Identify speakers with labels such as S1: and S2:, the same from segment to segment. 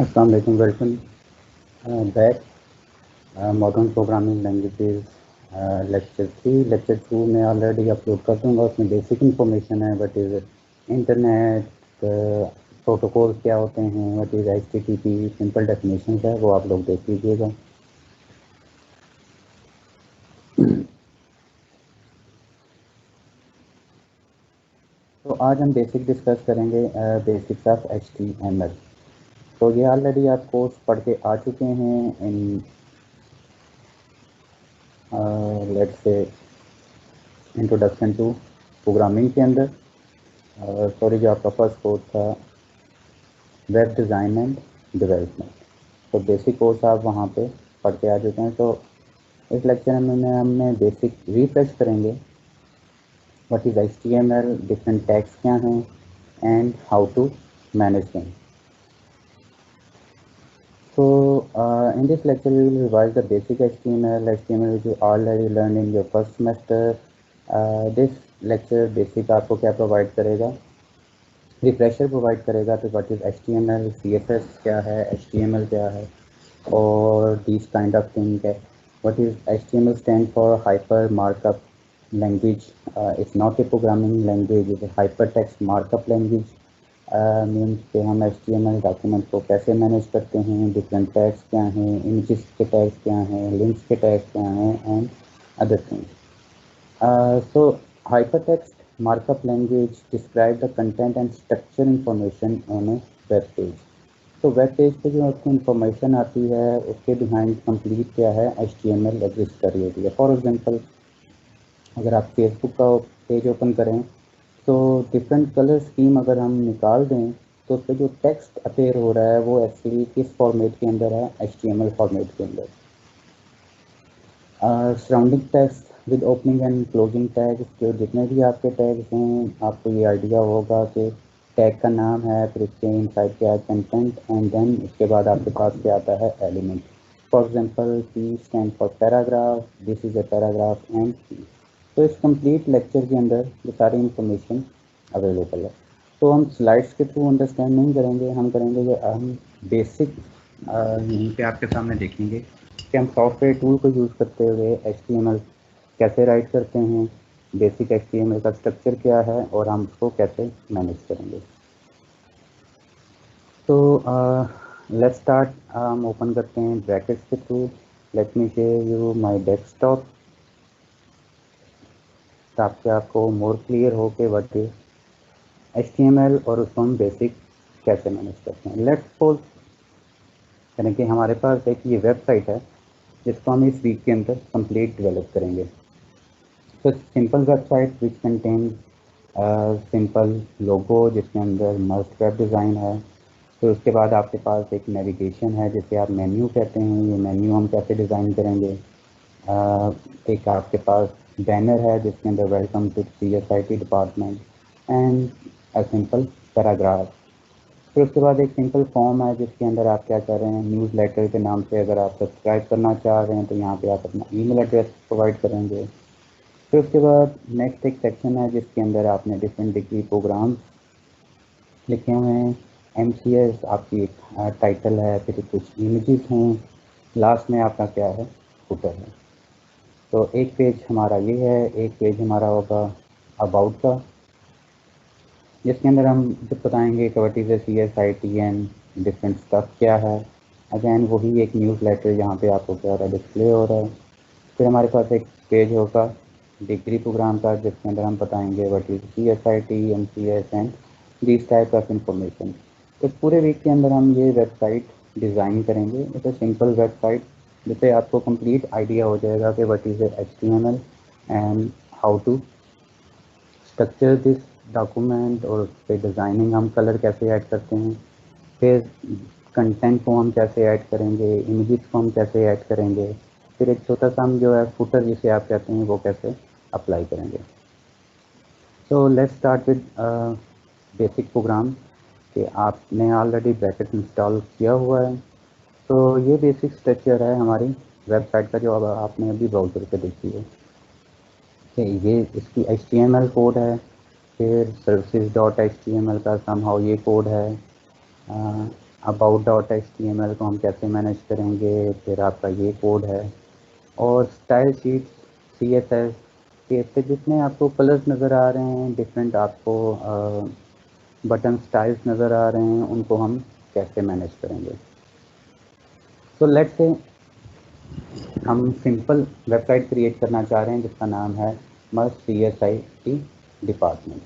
S1: अस्सलाम वालेकुम, welcome back. Modern programming languages lecture 2 में ऑलरेडी अपलोड कर दूंगा। उसमें बेसिक इन्फॉर्मेशन है, व्हाट इज़ इंटरनेट, प्रोटोकॉल क्या होते हैं, what is HTTP, simple definition है, वो आप लोग देख लीजिएगा। तो आज हम बेसिक डिस्कस करेंगे बेसिक्स ऑफ HTML। तो ये ऑलरेडी आप कोर्स पढ़ के आ चुके हैं इन let's say introduction to programming के अंदर। सॉरी, जो आपका फर्स्ट कोर्स था वेब डिज़ाइन एंड डेवलपमेंट, तो बेसिक कोर्स आप वहाँ पे पढ़ के आ चुके हैं। तो इस लेक्चर में हमने बेसिक रिफ्रेश करेंगे, what is HTML, different tags क्या हैं and how to manage them. So in this lecture we will revise the basic HTML which you already learned in your first semester. This lecture basic आपको क्या provide करेगा, refresher provide करेगा कि what is HTML, CSS क्या है, HTML क्या है, और दिस काइंड ऑफ थिंग है। What is HTML stand for hyper markup language, it's not a programming language, is a hyper text markup language. Means कि हम HTML डॉक्यूमेंट को कैसे मैनेज करते हैं, डिफरेंट टैग्स क्या हैं, इमेजेस के टैग्स क्या हैं, लिंक्स के टैग्स क्या हैं and other things. So hypertext markup language describe the content and structure information on a web page. तो वेब पेज पे जो आपको इन्फॉर्मेशन आती है उसके बिहाइंड कंप्लीट क्या है, HTML एग्जिस्ट कर रही होती है। फॉर एग्जांपल, अगर आप फेसबुक का पेज ओपन करें तो डिफरेंट कलर स्कीम अगर हम निकाल दें तो उस पर जो टेक्स्ट अपेयर हो रहा है वो एक्चुअली किस फॉर्मेट के अंदर है, HTML फॉर्मेट के अंदर। Surrounding tags with opening and closing tags, जो जितने भी आपके टैग्स हैं आपको ये आइडिया होगा कि टैग का नाम है, फिर उसके इनसाइड क्या है कंटेंट, एंड देन उसके बाद आपके पास क्या आता है, element. For example P stand for paragraph, this is a paragraph and P। तो इस कंप्लीट लेक्चर के अंदर ये सारी इंफॉर्मेशन अवेलेबल है। तो हम स्लाइड्स के थ्रू अंडरस्टैंड नहीं करेंगे, हम करेंगे कि हम बेसिक यहीं पे आपके सामने देखेंगे कि हम सॉफ्टवेयर टूल को यूज़ करते हुए HTML कैसे राइट करते हैं, बेसिक HTML का स्ट्रक्चर क्या है और हम उसको कैसे मैनेज करेंगे। तो लेट्स स्टार्ट। हम ओपन करते हैं ब्रैकेट्स के through. Let me show you my desktop ताकि आपको मोर क्लियर हो कि व्हाट इज HTML और उसको हम बेसिक कैसे मैनेज करते हैं। लेट्स सपोज यानी कि हमारे पास एक ये वेबसाइट है जिसको हम इस वीक के अंदर कंप्लीट डेवलप करेंगे। तो simple website which contain simple logo जिसके अंदर मस्ट वेब डिज़ाइन है। फिर उसके बाद आपके पास एक नेविगेशन है जिसे आप मेन्यू कहते हैं, ये मेन्यू हम कैसे डिज़ाइन करेंगे। एक आपके पास बैनर है जिसके अंदर welcome to CSIT department and a simple paragraph. फिर उसके बाद एक सिंपल फॉर्म है जिसके अंदर आप क्या कर रहे हैं, न्यूज़ लेटर के नाम से अगर आप सब्सक्राइब करना चाह रहे हैं तो यहाँ पे आप अपना ईमेल एड्रेस प्रोवाइड करेंगे। फिर उसके बाद नेक्स्ट एक सेक्शन है जिसके अंदर आपने डिफरेंट डिग्री प्रोग्राम लिखे हुए हैं। MCS आपकी एक टाइटल है, फिर कुछ इमेजेस हैं, लास्ट में आपका क्या है, फुटर है। तो एक पेज हमारा ये है, एक पेज हमारा होगा अबाउट का जिसके अंदर हम जब बताएंगे कि what is CSIT and different stuff क्या है। अगैन वही एक न्यूज़ लेटर यहाँ पे आपको क्या हो रहा है, डिस्प्ले हो रहा है। फिर हमारे पास एक पेज होगा डिग्री प्रोग्राम का जिसके अंदर हम बताएंगे what is CSIT, MCS and this type of information. तो पूरे वीक के अंदर हम ये वेबसाइट डिज़ाइन करेंगे। इट्स अ सिंपल वेबसाइट जिससे आपको कंप्लीट आइडिया हो जाएगा कि what is HTML and how to structure this document, और उस पर डिज़ाइनिंग हम कलर कैसे ऐड करते हैं, फिर कंटेंट को हम कैसे ऐड करेंगे, इमेजेस को हम कैसे ऐड करेंगे, फिर एक छोटा सा हम जो है फुटर जिसे आप कहते हैं वो कैसे अप्लाई करेंगे। So let's start with basic programme कि आपने ऑलरेडी ब्रैकेट इंस्टॉल किया हुआ है। तो ये बेसिक स्ट्रक्चर है हमारी वेबसाइट का जो अब आपने अभी ब्राउज़र पे देखी है कि ये इसकी HTML कोड है, फिर services.html का समहाउ ये कोड है, about.html को हम कैसे मैनेज करेंगे, फिर आपका ये कोड है, और स्टाइल शीट, CSS पे जितने आपको कलर्स नज़र आ रहे हैं, डिफरेंट आपको बटन स्टाइल्स नज़र आ रहे हैं, उनको हम कैसे मैनेज करेंगे। सो लेट्स से हम सिंपल वेबसाइट क्रिएट करना चाह रहे हैं जिसका नाम है मस्ट CSIT डिपार्टमेंट।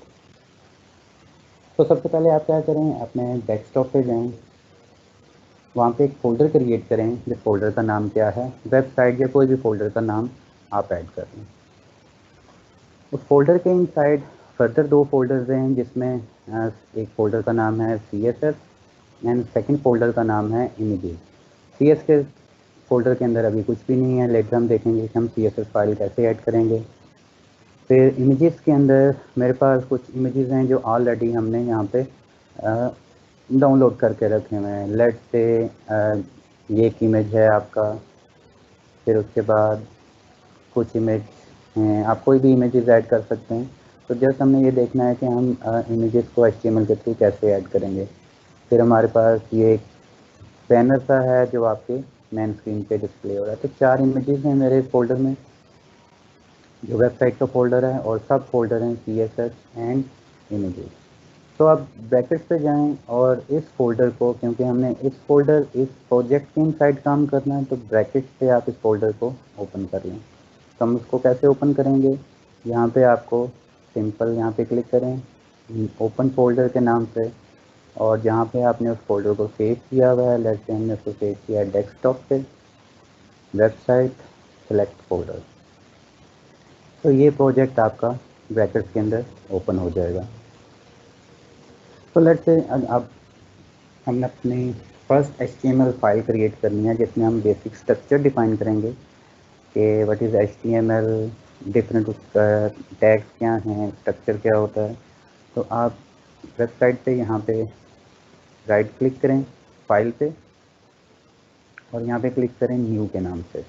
S1: तो सबसे पहले आप क्या करें, अपने डेस्कटॉप पे जाएं, वहाँ पे एक फ़ोल्डर क्रिएट करें जिस फोल्डर का नाम क्या है, वेबसाइट या कोई भी फोल्डर का नाम आप ऐड कर लें। उस फोल्डर के इनसाइड फर्दर 2 फोल्डर्स हैं जिसमें एक फ़ोल्डर का नाम है CSS एंड सेकंड फोल्डर का नाम है इमेजेस। CS के फोल्डर के अंदर अभी कुछ भी नहीं है, लेटर हम देखेंगे कि हम CSS फाइल कैसे ऐड करेंगे। फिर इमेजेस के अंदर मेरे पास कुछ इमेजेस हैं जो ऑलरेडी हमने यहाँ पे डाउनलोड करके रखे हुए हैं। लेट्स से ये एक इमेज है आपका, फिर उसके बाद कुछ इमेज हैं, आप कोई भी इमेजेस ऐड कर सकते हैं। तो जस्ट हमने ये देखना है कि हम इमेजेस को HTML के थ्रू कैसे ऐड करेंगे। फिर हमारे पास ये एक बैनर सा है जो आपके मेन स्क्रीन पे डिस्प्ले हो रहा है। तो 4 इमेजेस हैं मेरे फोल्डर में, जो वेबसाइट का फोल्डर है, और सब फोल्डर हैं CSS एंड इमेजेस। तो आप ब्रैकेट्स पे जाएं और इस फोल्डर को, क्योंकि हमने इस प्रोजेक्ट के इनसाइड काम करना है, तो ब्रैकेट से आप इस फोल्डर को ओपन कर लें। तो हम उसको कैसे ओपन करेंगे, यहाँ पे आपको सिंपल यहाँ पे क्लिक करें ओपन फोल्डर के नाम से, और जहाँ पे आपने उस फोल्डर को सेव किया हुआ है, लेट्स से हमने उसको सेव किया है डेस्कटॉप पे, वेबसाइट, सेलेक्ट फोल्डर। तो ये प्रोजेक्ट आपका ब्रैकेट्स के अंदर ओपन हो जाएगा। तो लेट्स से अब हमने अपनी फर्स्ट HTML फाइल क्रिएट करनी है जिसमें हम बेसिक स्ट्रक्चर डिफाइन करेंगे कि व्हाट इज़ HTML, डिफरेंट उसका टैग्स क्या हैं, स्ट्रक्चर क्या होता है। तो आप वेबसाइट पे यहाँ पे राइट क्लिक करें फाइल पे, और यहाँ पे क्लिक करें न्यू के नाम से।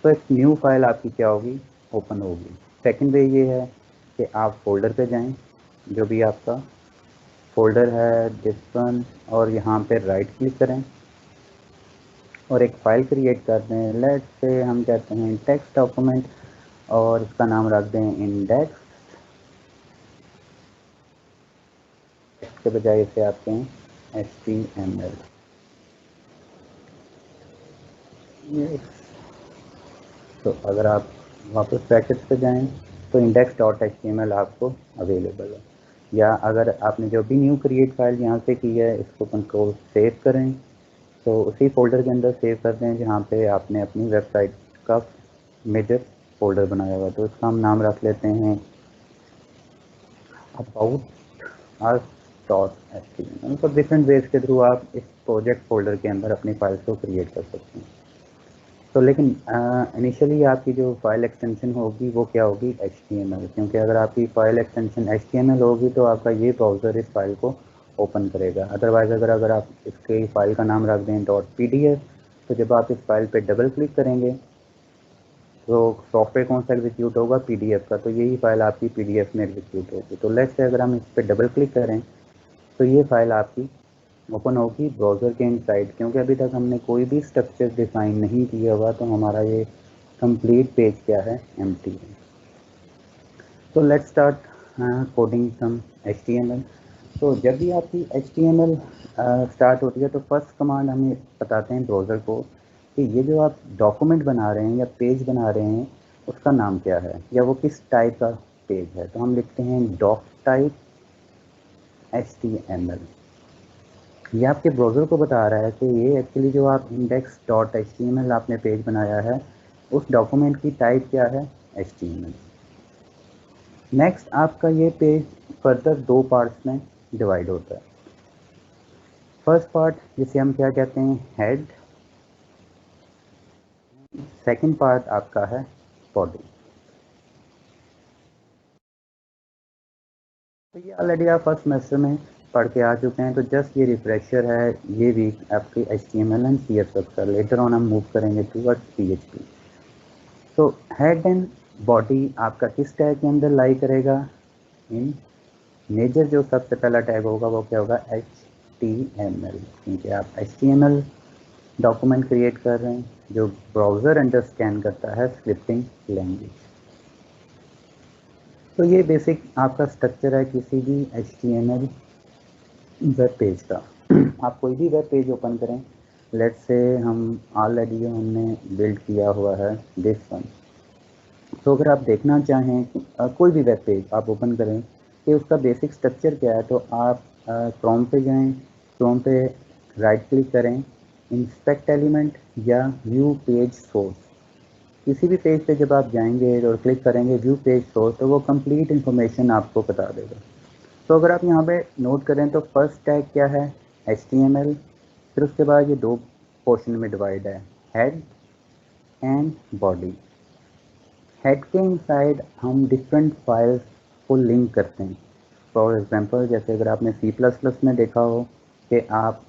S1: तो एक न्यू फाइल आपकी क्या होगी, ओपन होगी। सेकंड वे ये है कि आप फोल्डर पे जाएं, जो भी आपका फोल्डर है दिस वन, और यहाँ पे राइट क्लिक करें और एक फ़ाइल क्रिएट कर दें। लेट्स से हम कहते हैं टेक्स्ट डॉक्यूमेंट, और इसका नाम रख दें इंडेक्स के बजाय इसे आप कहें HTML। तो अगर आप वापस ब्रैकेट्स पे जाएं तो index.html आपको अवेलेबल है। या अगर आपने जो भी न्यू क्रिएट फाइल यहाँ से की है, इसको कंट्रोल सेव करें, तो उसी फोल्डर के अंदर सेव कर दें जहाँ पे आपने अपनी वेबसाइट का मेजर फोल्डर बनाया हुआ। तो इसका हम नाम रख लेते हैं about.us.html। तो डिफरेंट वेज के थ्रू आप इस प्रोजेक्ट फोल्डर के अंदर अपनी फाइल्स को क्रिएट कर सकते हैं। तो लेकिन इनिशियली आपकी जो फाइल एक्सटेंशन होगी वो क्या होगी, HTML, क्योंकि अगर आपकी फाइल एक्सटेंशन HTML होगी तो आपका ये ब्राउज़र इस फाइल को ओपन करेगा। अदरवाइज़ अगर आप इसके फाइल का नाम रख दें .pdf, तो जब आप इस फाइल पे डबल क्लिक करेंगे तो सॉफ्टवेयर कौन सा एग्जीक्यूट होगा, PDF का। तो यही फाइल आपकी PDF में एग्जीक्यूट होगी। तो लेट्स से अगर हम इस पर डबल क्लिक करें तो ये फाइल आपकी ओपन होगी ब्राउज़र के इनसाइड, क्योंकि अभी तक हमने कोई भी स्ट्रक्चर डिफाइन नहीं किया हुआ, तो हमारा ये कंप्लीट पेज क्या है, एम्प्टी है। तो let's start coding some HTML। तो जब भी आपकी HTML स्टार्ट होती है तो फर्स्ट कमांड हमें बताते हैं ब्राउज़र को कि ये जो आप डॉक्यूमेंट बना रहे हैं या पेज बना रहे हैं उसका नाम क्या है, या वो किस टाइप का पेज है। तो हम लिखते हैं डॉक टाइप HTML। ये आपके ब्राउज़र को बता रहा है कि ये एक्चुअली जो आप index.html आपने पेज बनाया है उस डॉक्यूमेंट की टाइप क्या है, HTML। नेक्स्ट आपका ये पेज फर्दर 2 पार्ट्स में डिवाइड होता है। फर्स्ट पार्ट जिसे हम क्या कहते हैं, हेड। सेकंड पार्ट आपका है बॉडी। तो ये ऑलरेडी आप फर्स्ट सेमेस्टर में पढ़ के आ चुके हैं, तो जस्ट ये रिफ्रेशर है ये वीक आपके HTML एंड CSS का। लेटर ऑन हम मूव करेंगे टूवर्ड्स PHP। तो हेड एंड बॉडी आपका किस टैग के अंदर लाई करेगा, इन मेजर जो सबसे पहला टैग होगा वो क्या होगा, HTML, क्योंकि आप HTML डॉक्यूमेंट क्रिएट कर रहे हैं जो ब्राउज़र अंडरस्टैंड करता है स्क्रिप्टिंग लैंग्वेज। तो ये बेसिक आपका स्ट्रक्चर है किसी भी HTML वेब पेज का। आप कोई भी वेब पेज ओपन करें, लेट्स से हम ऑलरेडी हमने बिल्ड किया हुआ है दिस वन। तो अगर आप देखना चाहें कोई भी वेब पेज आप ओपन करें कि उसका बेसिक स्ट्रक्चर क्या है, तो आप क्रोम पे जाएं, क्रोम पे राइट क्लिक करें, इंस्पेक्ट एलिमेंट या व्यू पेज सोर्स। किसी भी पेज पे जब आप जाएंगे और क्लिक करेंगे व्यू पेज सोर्स, तो वो कंप्लीट इन्फॉर्मेशन आपको बता देगा। तो अगर आप यहाँ पे नोट करें तो फर्स्ट टैग क्या है, HTML। फिर उसके बाद ये दो पोर्शन में डिवाइड है, हेड एंड बॉडी। हेड के इनसाइड हम डिफरेंट फाइल्स को लिंक करते हैं। फॉर एग्जांपल, जैसे अगर आपने C++ में देखा हो कि आप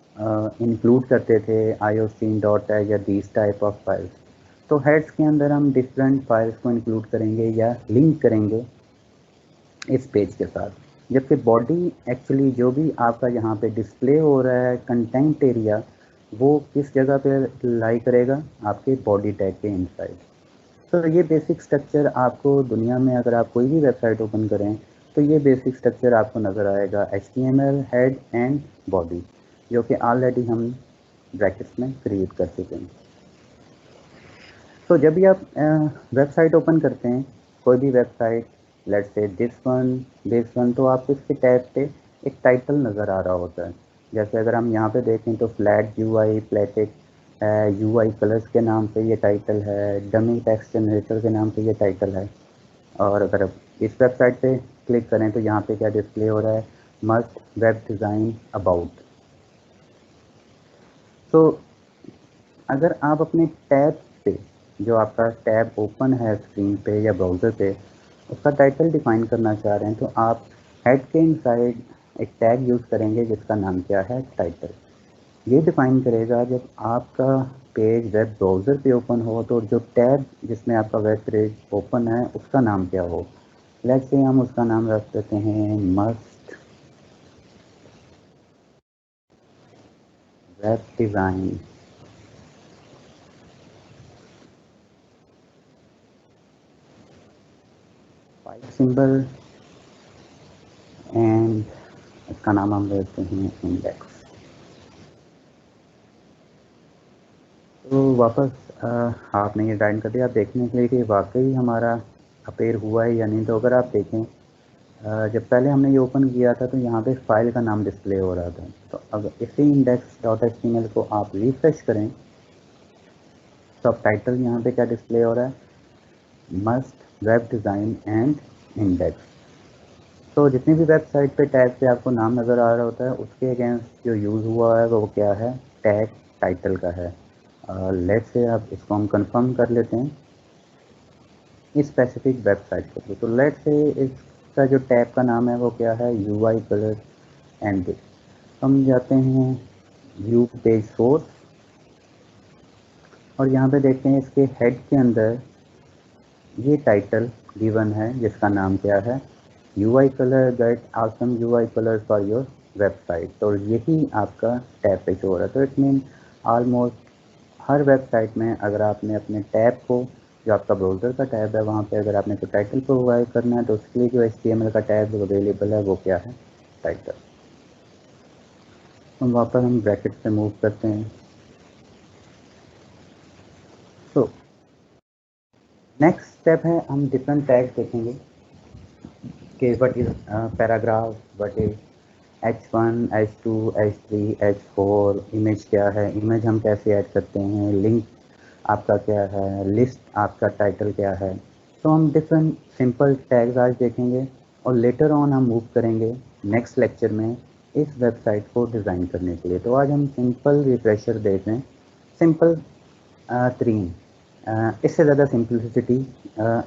S1: इंक्लूड करते थे iocene.h या दीज टाइप ऑफ फाइल्स, तो हेड्स के अंदर हम डिफरेंट फाइल्स को इंक्लूड करेंगे या लिंक करेंगे इस पेज के साथ। जबकि बॉडी एक्चुअली जो भी आपका यहाँ पे डिस्प्ले हो रहा है कंटेंट एरिया, वो किस जगह पे लाई करेगा, आपके बॉडी टैग के इनसाइड। तो ये बेसिक स्ट्रक्चर आपको दुनिया में अगर आप कोई भी वेबसाइट ओपन करें तो ये बेसिक स्ट्रक्चर आपको नज़र आएगा, HTML हेड एंड बॉडी, जो कि ऑलरेडी हम ब्रैकेट्स में क्रिएट कर चुके हैं। तो जब भी आप वेबसाइट ओपन करते हैं, कोई भी website, let's say this one, तो आपको इसके टैब पे एक टाइटल नज़र आ रहा होता है। जैसे अगर हम यहाँ पे देखें तो फ्लैट UI, प्लेटिक UI कलर्स के नाम से ये टाइटल है, डमी टेक्स्ट जनरेटर के नाम से ये टाइटल है। और अगर आप इस वेबसाइट पे क्लिक करें तो यहाँ पे क्या डिस्प्ले हो रहा है, मस्ट वेब डिज़ाइन अबाउट। तो अगर आप अपने टैब पे, जो आपका टैब ओपन है स्क्रीन पे या ब्राउज़र पे, उसका टाइटल डिफाइन करना चाह रहे हैं, तो आप हेड के इनसाइड एक टैग यूज़ करेंगे जिसका नाम क्या है, टाइटल। ये डिफाइन करेगा जब आपका पेज वेब ब्राउज़र पे ओपन हो तो जो टैब जिसमें आपका वेब पेज ओपन है उसका नाम क्या हो। लेट्स से हम उसका नाम रख देते हैं must web design. Symbol and इसका नाम हम देते हैं इंडेक्स। तो वापस आपने ये डाइन कर दिया, आप देखने के लिए कि वाकई हमारा अपेयर हुआ है या नहीं। तो अगर आप देखें, जब पहले हमने ये ओपन किया था तो यहाँ पे फाइल का नाम डिस्प्ले हो रहा था। तो अगर इसी index.html को आप रिफ्रेश करें तो अब टाइटल यहाँ पे क्या डिस्प्ले हो रहा है, must web design and index. तो जितनी भी वेबसाइट पे टैग पे आपको नाम नज़र आ रहा होता है उसके अगेंस्ट जो यूज़ हुआ है वो क्या है, टैग टाइटल का है। लेट्स से आप इसको हम कंफर्म कर लेते हैं इस स्पेसिफिक वेबसाइट के लिए। तो लेट्स से इसका जो टैग का नाम है वो क्या है, UI कलर एंड दिस। हम जाते हैं व्यू पेज सोर्स और यहाँ पे देखते हैं इसके हेड के अंदर ये टाइटल गिवन है जिसका नाम क्या है, UI colour get awesome UI colour for your website. तो यही आपका टैब पे शो हो रहा है। तो it mean almost her website में अगर आपने अपने टैब को, जो आपका ब्राउज़र का टैब है, वहाँ पे अगर आपने कोई टाइटल प्रोवाइड करना है तो उसके लिए जो HTML का टैब अवेलेबल है वो क्या है, टाइटल। तो वापस हम ब्रैकेट से मूव करते हैं। तो नेक्स्ट स्टेप है, हम डिफरेंट टैग्स देखेंगे कि what is paragraph, what is H1, H2, H3, H4, image क्या है, इमेज हम कैसे ऐड करते हैं, लिंक आपका क्या है, लिस्ट आपका टाइटल क्या है। तो हम डिफरेंट सिंपल टैग्स आज देखेंगे और लेटर ऑन हम मूव करेंगे नेक्स्ट लेक्चर में इस वेबसाइट को डिज़ाइन करने के लिए। तो आज हम सिंपल रिफ्रेशर देख रहे हैं, सिंपल 3, इससे ज़्यादा सिंपलिसिटी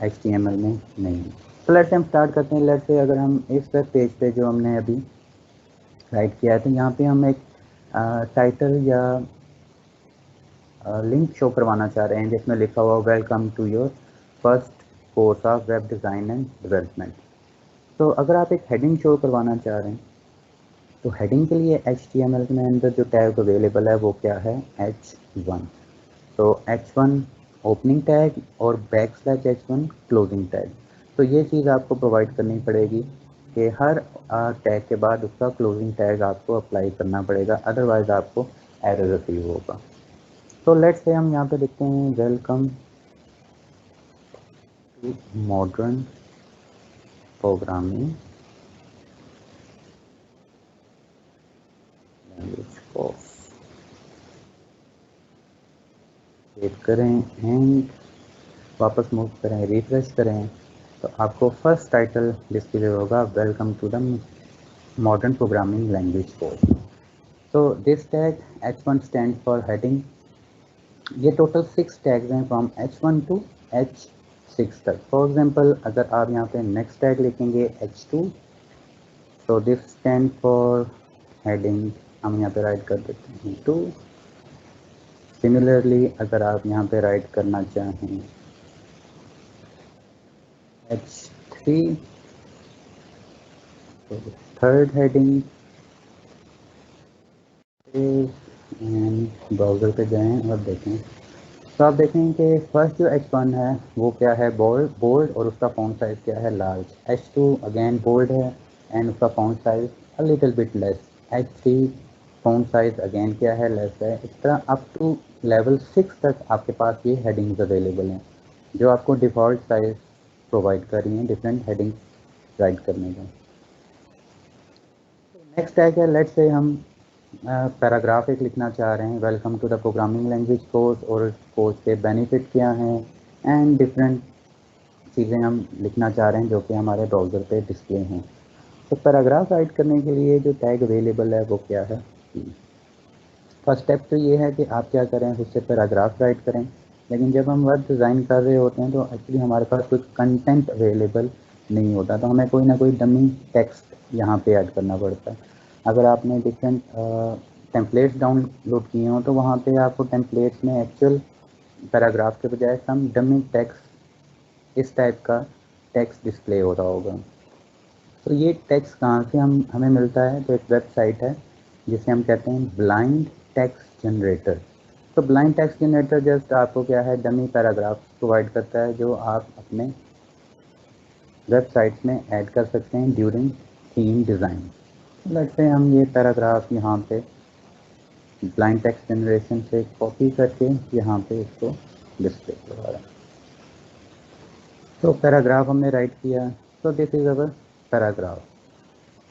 S1: HTML में नहीं है। तो लेट्स हम स्टार्ट करते हैं। लेट्स से अगर हम इस वेब पेज पे जो हमने अभी राइट किया है तो यहाँ पे हम एक टाइटल या लिंक शो करवाना चाह रहे हैं जिसमें लिखा हुआ welcome to your first course of web design and development. तो अगर आप एक हेडिंग शो करवाना चाह रहे हैं तो हेडिंग के लिए HTML में अंदर जो टैग अवेलेबल है वो क्या है, H1। तो H1 ओपनिंग टैग और \H1 क्लोजिंग टैग। तो ये चीज़ आपको प्रोवाइड करनी पड़ेगी कि हर टैग के बाद उसका क्लोजिंग टैग आपको अप्लाई करना पड़ेगा, अदरवाइज आपको एरर रिसीव होगा। तो लेट्स से हम यहाँ पे लिखते हैं welcome to modern programming language course, save करें एंड वापस मूव करें, रिफ्रेश करें, तो आपको फर्स्ट टाइटल डिस्प्ले होगा welcome to the modern programming language course. तो this tag H1 stand for heading. ये टोटल 6 टैग्स हैं फ्रॉम H1 टू H6 तक। फॉर एग्जांपल अगर आप यहाँ पे नेक्स्ट टैग लिखेंगे H2, तो दिस स्टैंड फॉर हेडिंग, हम यहाँ पे राइट कर देते हैं 2। सिमिलरली अगर आप यहाँ पे राइट करना चाहें H3, तो थर्ड हेडिंग एंड ब्राउज़र पे जाएं और देखें, तो आप देखें कि फर्स्ट जो H1 है वो क्या है, बोल्ड और उसका फॉन्ट साइज क्या है, लार्ज। H2 अगेन बोल्ड है एंड उसका font size a little bit less. H3 font size again क्या है, लेस है। इस तरह अप टू लेवल 6 तक आपके पास ये हेडिंग्स अवेलेबल हैं जो आपको डिफ़ॉल्ट साइज प्रोवाइड कर रही हैं डिफरेंट हेडिंग्स राइट करने का। नेक्स्ट टैग है, लेट्स से हम पैराग्राफ एक लिखना चाह रहे हैं, welcome to the programming language course, और कोर्स के बेनिफिट क्या हैं एंड डिफरेंट चीज़ें हम लिखना चाह रहे हैं जो कि हमारे ब्राउज़र पे डिस्प्ले हैं। तो पैराग्राफ राइट करने के लिए जो टैग अवेलेबल है वो क्या है, फर्स्ट स्टेप तो ये है कि आप क्या करें, उससे पैराग्राफ राइट करें। लेकिन जब हम वेब डिज़ाइन कर रहे होते हैं तो एक्चुअली हमारे पास कोई कंटेंट अवेलेबल नहीं होता, तो हमें कोई ना कोई डमी टेक्स्ट यहाँ पे ऐड करना पड़ता है। अगर आपने डिफरेंट टेम्पलेट्स डाउनलोड किए हों तो वहाँ पे आपको टेम्पलेट्स में एक्चुअल पैराग्राफ के बजाय सम डमी टेक्स्ट, इस टाइप का टेक्स्ट डिस्प्ले हो रहा होगा। तो ये टेक्स्ट कहाँ से हमें मिलता है, तो एक वेबसाइट है जिसे हम कहते हैं ब्लाइंड टेक्स्ट जनरेटर। तो ब्लाइंड टेक्स्ट जनरेटर जस्ट आपको क्या है, डमी पैराग्राफ प्रोवाइड करता है जो आप अपने वेबसाइट में ऐड कर सकते हैं during theme design. Let's say हम ये पैराग्राफ यहाँ पे ब्लाइंड टेक्स्ट जनरेशन से कॉपी करके यहाँ पे इसको डिस्प्ले करवा रहे हैं। तो पैराग्राफ हमने राइट किया, तो दिस इज़ अवर पैराग्राफ।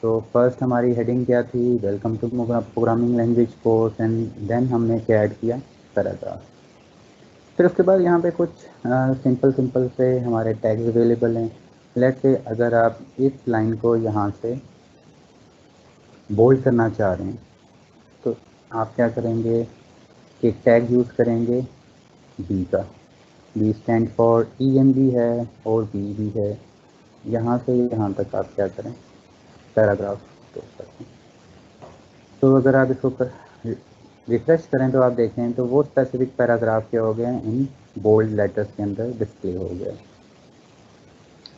S1: तो फर्स्ट हमारी हेडिंग क्या थी, welcome to programming language course, and then हमने क्या ऐड किया, पैराग्राफ। फिर उसके बाद यहाँ पे कुछ सिंपल से हमारे टैग्स अवेलेबल हैं। लेट्स से अगर आप इस लाइन को यहाँ से बोल्ड करना चाह रहे हैं तो आप क्या करेंगे कि टैग यूज़ करेंगे बी का। बी स्टैंड फॉर EMB है और बी भी है। यहाँ से यहाँ तक आप क्या करें, पैराग्राफ तो सकते हैं। तो अगर आप इसको रिफ्रेश करें तो आप देखें तो वो स्पेसिफिक पैराग्राफ क्या हो गए हैं, इन बोल्ड लेटर्स के अंदर डिस्प्ले हो गया।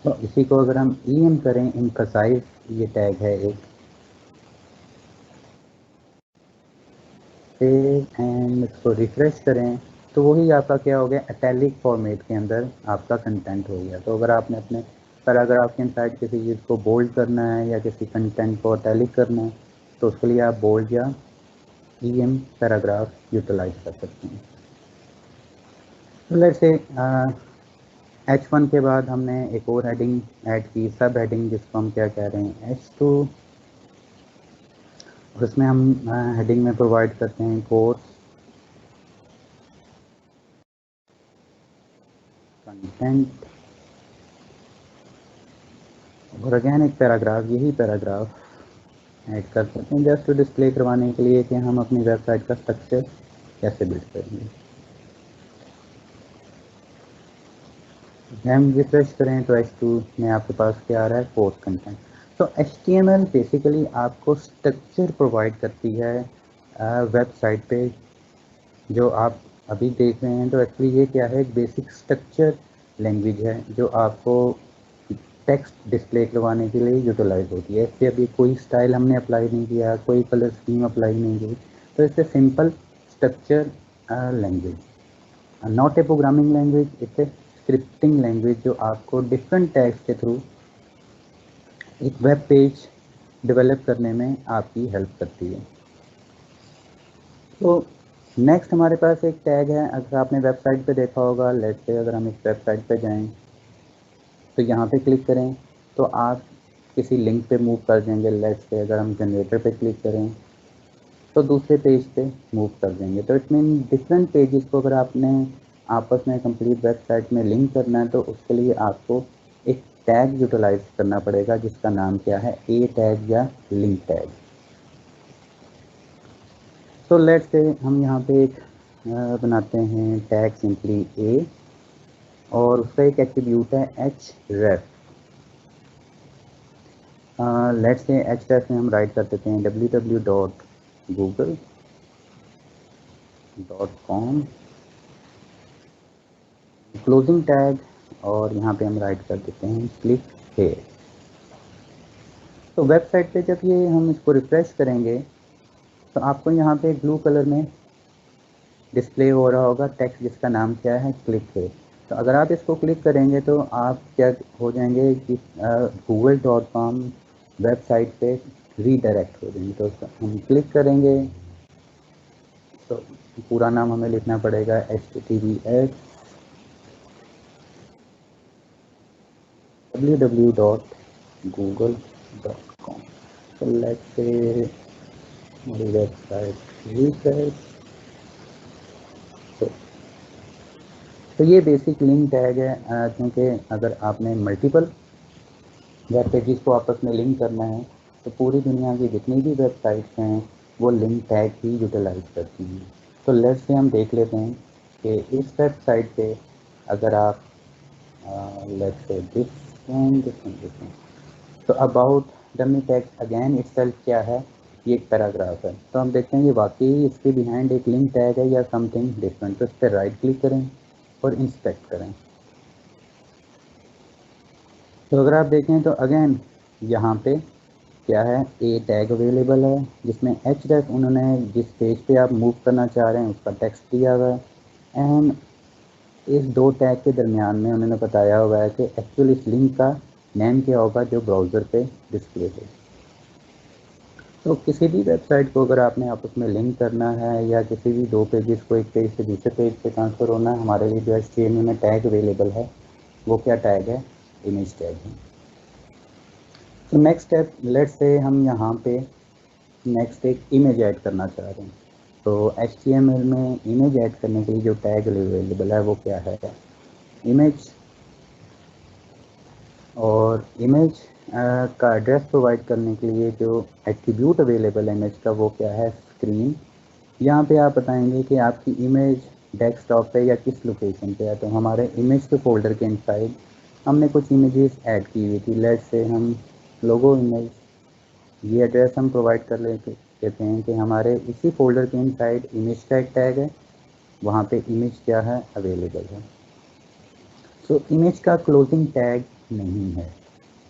S1: तो इसी को अगर हम EM करें, एम्फसाइज ये टैग है एक, एंड इसको रिफ्रेश करें तो वही आपका क्या हो गया, इटैलिक फॉर्मेट के अंदर आपका कंटेंट हो गया। तो अगर आपने अपने पैराग्राफ के इनसाइड किसी चीज़ को बोल्ड करना है या किसी कंटेंट को इटैलिक करना है तो उसके लिए आप बोल्ड या EM पैराग्राफ यूटिलाइज कर सकते हैं। लेट्स से H1 के बाद हमने एक और हेडिंग ऐड की, सब हेडिंग, जिसको हम क्या कह रहे हैं, H2। उसमें हम हेडिंग में प्रोवाइड करते हैं कोर्स कंटेंट, और अगेन एक पैराग्राफ, यही पैराग्राफ ऐड कर सकते हैं जस्ट टू डिस्प्ले करवाने के लिए कि हम अपनी वेबसाइट का स्ट्रक्चर कैसे बिल्ड करेंगे। हम रिफ्रेश करें तो H2 में आपके पास क्या आ रहा है, कोर्स कंटेंट। तो HTML बेसिकली आपको स्ट्रक्चर प्रोवाइड करती है वेबसाइट पे जो आप अभी देख रहे हैं। तो एक्चुअली ये क्या है, एक बेसिक स्ट्रक्चर लैंग्वेज है जो आपको टेक्स्ट डिस्प्ले करवाने के लिए यूटिलाइज होती है। इससे अभी कोई स्टाइल हमने अप्लाई नहीं किया, कोई कलर स्कीम अप्लाई नहीं की, तो इससे simple structure language, not a programming language, it's a scripting language जो आपको डिफरेंट टैग्स के थ्रू एक वेब पेज डेवलप करने में आपकी हेल्प करती है। तो नेक्स्ट हमारे पास एक टैग है, अगर आपने वेबसाइट पे देखा होगा, लेट्स से अगर हम इस वेबसाइट पे जाएं तो यहाँ पे क्लिक करें तो आप किसी लिंक पे मूव कर देंगे। लेट्स से अगर हम जनरेटर पे क्लिक करें तो दूसरे पेज पे मूव कर देंगे। तो इट मीन डिफरेंट पेजेस को अगर आपने आपस में कंप्लीट वेबसाइट में लिंक करना है तो उसके लिए आपको एक टैग यूटिलाइज करना पड़ेगा जिसका नाम क्या है, ए टैग या लिंक टैग। तो लेट्स से हम यहाँ पे एक बनाते हैं टैग सिंपली ए और उसका एक एट्रीब्यूट है href। लेट्स से href में हम राइट कर देते हैं www.google.com क्लोजिंग टैग और यहाँ पे हम राइट कर देते हैं क्लिक हेयर। तो वेबसाइट पे जब ये हम इसको रिफ्रेश करेंगे तो आपको यहाँ पे ब्लू कलर में डिस्प्ले हो रहा होगा टेक्स्ट जिसका नाम क्या है, क्लिक है। तो अगर आप इसको क्लिक करेंगे तो आप क्या हो जाएंगे कि google.com वेबसाइट पे रीडायरेक्ट हो जाएंगे। तो हम क्लिक करेंगे तो पूरा नाम हमें लिखना पड़ेगा https://www.google.com। तो लेट्स से हमारी वेबसाइट रिफ्रेश। तो ये बेसिक लिंक टैग है, क्योंकि अगर आपने मल्टीपल वेब पेजेस को आपस में लिंक करना है तो पूरी दुनिया की जितनी भी वेबसाइट्स हैं वो लिंक टैग ही यूटिलाइज करती हैं। तो लेट्स से हम देख लेते हैं कि इस वेबसाइट पे अगर आप लेट्स से दिस तो about dummy tag again itself क्या है, ये एक पैराग्राफ है। तो हम देखते हैं ये वाकई इसके बिहाइंड एक लिंक टैग है या समथिंग डिफरेंट। तो इस पर राइट क्लिक करें और इंस्पेक्ट करें। तो अगर आप देखें तो अगेन यहाँ पे क्या है, ए टैग अवेलेबल है जिसमें href उन्होंने जिस पेज पे आप मूव करना चाह रहे हैं उसका टेक्स्ट दिया हुआ है एंड इस दो टैग के दरमियान में उन्होंने बताया हुआ है कि एक्चुअली इस लिंक का नेम क्या होगा जो ब्राउज़र पे डिस्प्ले हो। तो किसी भी वेबसाइट को अगर आपने आपस में लिंक करना है या किसी भी दो पेजेस को एक पेज से दूसरे पेज पे ट्रांसफ़र होना है, हमारे लिए जो HTML में टैग अवेलेबल है वो क्या टैग है, इमेज टैग है। तो नेक्स्ट स्टेप, लेट्स से हम यहाँ पे नेक्स्ट एक इमेज ऐड करना चाह रहे हैं। तो HTML में इमेज ऐड करने के लिए जो टैग अवेलेबल है वो क्या है, इमेज। और इमेज का एड्रेस प्रोवाइड करने के लिए जो एट्रीब्यूट अवेलेबल है इमेज का वो क्या है, स्क्रीन। यहाँ पे आप बताएंगे कि आपकी इमेज डेस्कटॉप पे या किस लोकेशन पे है। तो हमारे इमेज के फोल्डर के इनसाइड हमने कुछ इमेजेस ऐड की हुई थी। लेट्स से हम लोगो इमेज, ये एड्रेस हम प्रोवाइड कर लेते कहते हैं कि हमारे इसी फोल्डर के इनसाइड इमेज का एक टैग है, वहाँ पे इमेज क्या है, अवेलेबल है। सो इमेज का क्लोजिंग टैग नहीं है,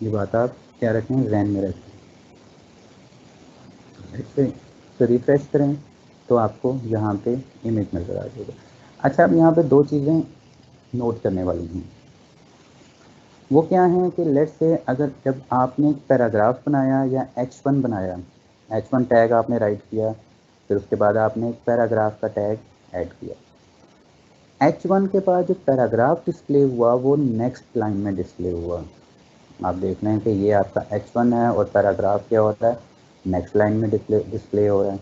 S1: ये बात आप क्या रखें, जहन में रखें। इससे तो रिफ्रेश करें तो आपको यहाँ पे इमेज नज़र आ जाएगा। अच्छा, अब यहाँ पे दो चीज़ें नोट करने वाली हैं। वो क्या है कि लेट्स से अगर जब आपने एक पैराग्राफ बनाया या h1 बनाया, h1 टैग आपने राइट किया, फिर उसके बाद आपने एक पैराग्राफ का टैग ऐड किया। h1 के बाद जो पैराग्राफ डिस्प्ले हुआ वो नेक्स्ट लाइन में डिस्प्ले हुआ। आप देख रहे हैं कि ये आपका h1 है और पैराग्राफ क्या होता है, नेक्स्ट लाइन में डिस्प्ले हो रहा है।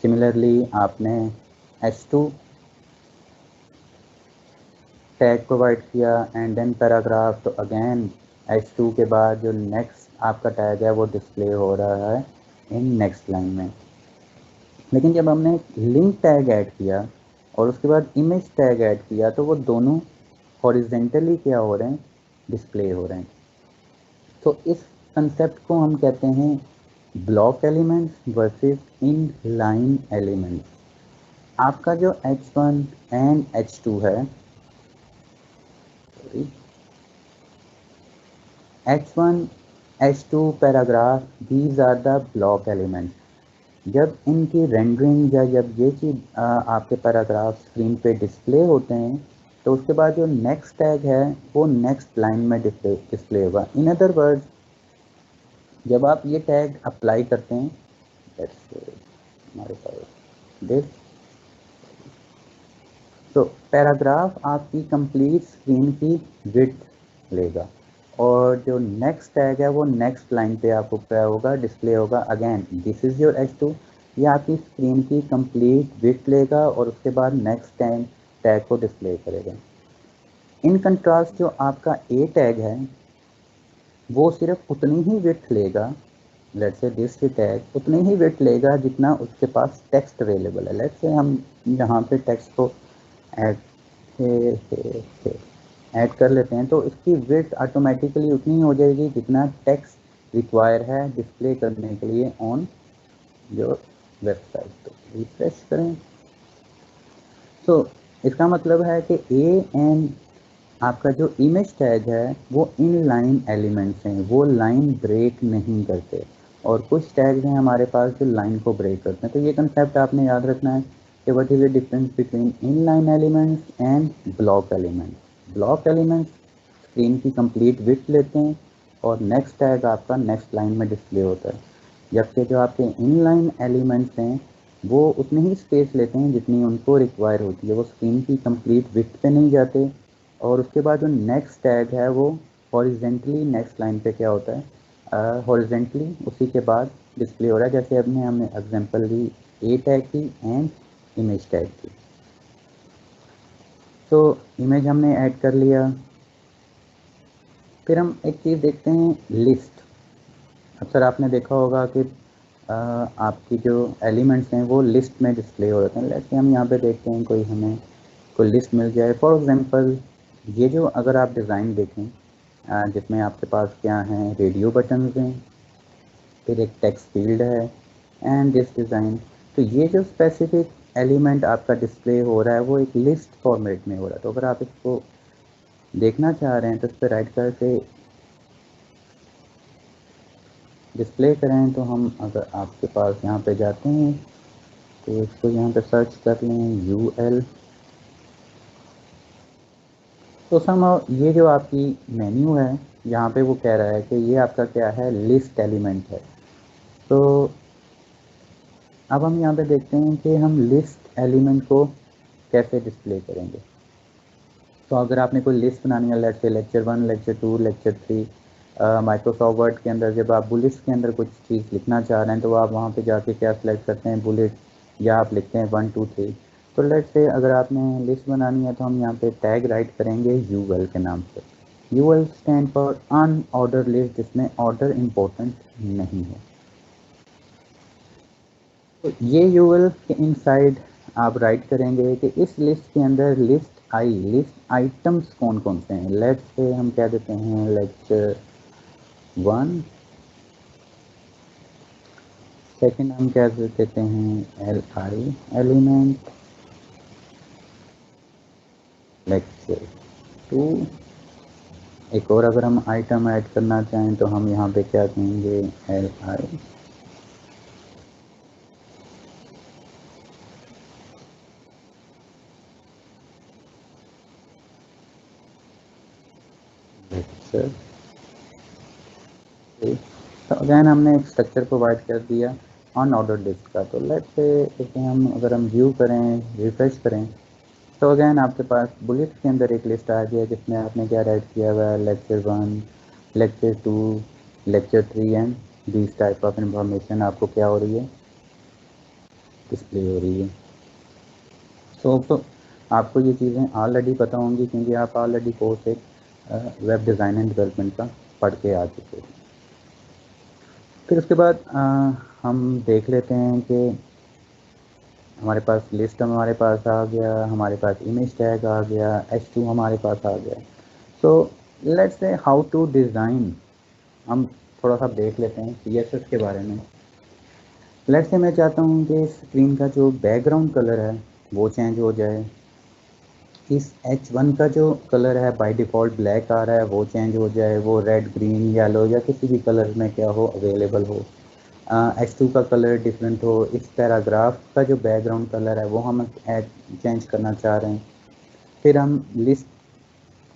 S1: सिमिलरली आपने h2 टैग प्रोवाइड किया एंड देन पैराग्राफ, तो अगेन h2 के बाद जो नेक्स्ट आपका टैग है वो डिस्प्ले हो रहा है इन नेक्स्ट लाइन में। लेकिन जब हमने लिंक टैग ऐड किया और उसके बाद इमेज टैग ऐड किया तो वो दोनों हॉरिजेंटली क्या हो रहे हैं, डिस्प्ले हो रहे हैं। तो इस कंसेप्ट को हम कहते हैं block elements versus inline elements. आपका जो h1 एंड h2 है, H1, H2 paragraph, these are the block element. जब इनकी रेंडरिंग या जब ये चीज़ आपके पैराग्राफ स्क्रीन पे डिस्प्ले होते हैं तो उसके बाद जो नेक्स्ट टैग है वो नेक्स्ट लाइन में डिस्प्ले होगा। इन अदर वर्ड्स, जब आप ये टैग अप्लाई करते हैं, हमारे पास दिस, तो पैराग्राफ आपकी कंप्लीट स्क्रीन की विड्थ लेगा और जो नेक्स्ट टैग है वो नेक्स्ट लाइन पे आपको क्या होगा, डिस्प्ले होगा। Again this is your H2, ये आपकी स्क्रीन की कंप्लीट विड्थ लेगा और उसके बाद नेक्स्ट टैग को डिस्प्ले करेगा। इन कंट्रास्ट जो आपका ए टैग है वो सिर्फ उतनी ही विड्थ लेगा, लेट्स से दिस टैग उतनी ही विड्थ लेगा जितना उसके पास टेक्स्ट अवेलेबल है। लेट्स से हम यहाँ पे टेक्स्ट को ऐड कर लेते हैं तो इसकी विड्थ ऑटोमेटिकली उतनी हो जाएगी जितना टेक्स्ट रिक्वायर है डिस्प्ले करने के लिए ऑन योर वेबसाइट। तो रिफ्रेश करें तो इसका मतलब है कि ए एंड आपका जो इमेज टैग है वो इन लाइन एलिमेंट्स हैं, वो लाइन ब्रेक नहीं करते, और कुछ टैग्स हैं हमारे पास जो लाइन को ब्रेक करते हैं। तो ये कंसेप्ट आपने याद रखना है कि what is the difference between in line elements and block elements. Block elements screen की कंप्लीट विड्थ लेते हैं और नेक्स्ट टैग आपका नेक्स्ट लाइन में डिस्प्ले होता है, जबकि जो आपके इन लाइन एलिमेंट्स हैं वो उतनी ही स्पेस लेते हैं जितनी उनको रिक्वायर होती है, वो स्क्रीन की कंप्लीट विड्थ पे नहीं जाते। और उसके बाद जो नेक्स्ट टैग है वो हॉरिजेंटली नेक्स्ट लाइन पे क्या होता है, हॉरिजेंटली उसी के बाद डिस्प्ले हो रहा है। जैसे अभी हमने एग्जांपल दी ए टैग की एंड इमेज टैग की। तो इमेज हमने ऐड कर लिया, फिर हम एक चीज़ देखते हैं, लिस्ट। अक्सर आपने देखा होगा कि आपकी जो एलिमेंट्स हैं वो लिस्ट में डिस्प्ले हो जाते हैं। जैसे हम यहाँ पे देखते हैं कोई हमें कोई लिस्ट मिल जाए, फॉर एग्जांपल ये जो अगर आप डिज़ाइन देखें जिसमें आपके पास क्या हैं, रेडियो बटन्स हैं, फिर एक टेक्स्ट फील्ड है एंड दिस डिज़ाइन। तो ये जो स्पेसिफिक एलिमेंट आपका डिस्प्ले हो रहा है वो एक लिस्ट फॉर्मेट में हो रहा है। तो अगर आप इसको देखना चाह रहे हैं तो इस पर राइट करके डिस्प्ले करें, तो हम अगर आपके पास यहाँ पे जाते हैं तो इसको यहाँ पे सर्च कर लें UL। तो सम ये जो आपकी मेन्यू है यहाँ पे वो कह रहा है कि ये आपका क्या है, लिस्ट एलिमेंट है। तो अब हम यहाँ पे देखते हैं कि हम लिस्ट एलिमेंट को कैसे डिस्प्ले करेंगे। तो अगर आपने कोई लिस्ट बनानी है, let's say lecture 1, lecture 2, lecture 3, Microsoft word के अंदर जब आप बुलेट्स के अंदर कुछ चीज़ लिखना चाह रहे हैं तो आप वहाँ पे जाके क्या सेलेक्ट करते हैं, बुलेट, या आप लिखते हैं 1 2 3। तो लेट्स से अगर आपने लिस्ट बनानी है तो हम यहाँ पे टैग राइट करेंगे UL के नाम से। UL stand for unordered list, जिसमें ऑर्डर इम्पोर्टेंट नहीं है। तो ये UL के इनसाइड आप राइट करेंगे कि इस लिस्ट के अंदर लिस्ट आइटम्स कौन कौन से हैं। लेट्स से हम क्या देते हैं, लेक्चर 1, सेकेंड हम क्या देते हैं, LI एलिमेंट, लेक्चर 2। एक और अगर हम आइटम ऐड करना चाहें तो हम यहाँ पे क्या कहेंगे, LI लेक्चर। तो अगैन हमने एक स्ट्रक्चर प्रोवाइड कर दिया अनऑर्डर्ड लिस्ट का। तो लेट्स से इसे हम अगर हम व्यू करें, रिफ्रेश करें, तो अगैन आपके पास बुलेट के अंदर एक लिस्ट आ गया जिसमें आपने क्या राइट किया हुआ है, lecture 1, lecture 2, lecture 3 and this type of information आपको क्या हो रही है, डिस्प्ले हो रही है। तो आपको ये चीज़ें ऑलरेडी पता होंगी क्योंकि आप ऑलरेडी कोर्स एक वेब डिज़ाइन एंड डेवलपमेंट का पढ़ के आ चुके हैं। फिर उसके बाद हम देख लेते हैं कि हमारे पास लिस्ट हमारे पास आ गया, हमारे पास इमेज टैग आ गया, H2 हमारे पास आ गया। So let's say how to design, हम थोड़ा सा देख लेते हैं CSS के बारे में। लेट्स से मैं चाहता हूँ कि स्क्रीन का जो बैकग्राउंड कलर है वो चेंज हो जाए। इस H1 का जो कलर है बाय डिफ़ॉल्ट ब्लैक आ रहा है, वो चेंज हो जाए, वो रेड, ग्रीन, येलो या किसी भी कलर में क्या हो अवेलेबल हो। H2 का कलर डिफरेंट हो। इस पैराग्राफ का जो बैकग्राउंड कलर है वो हम चेंज करना चाह रहे हैं। फिर हम लिस्ट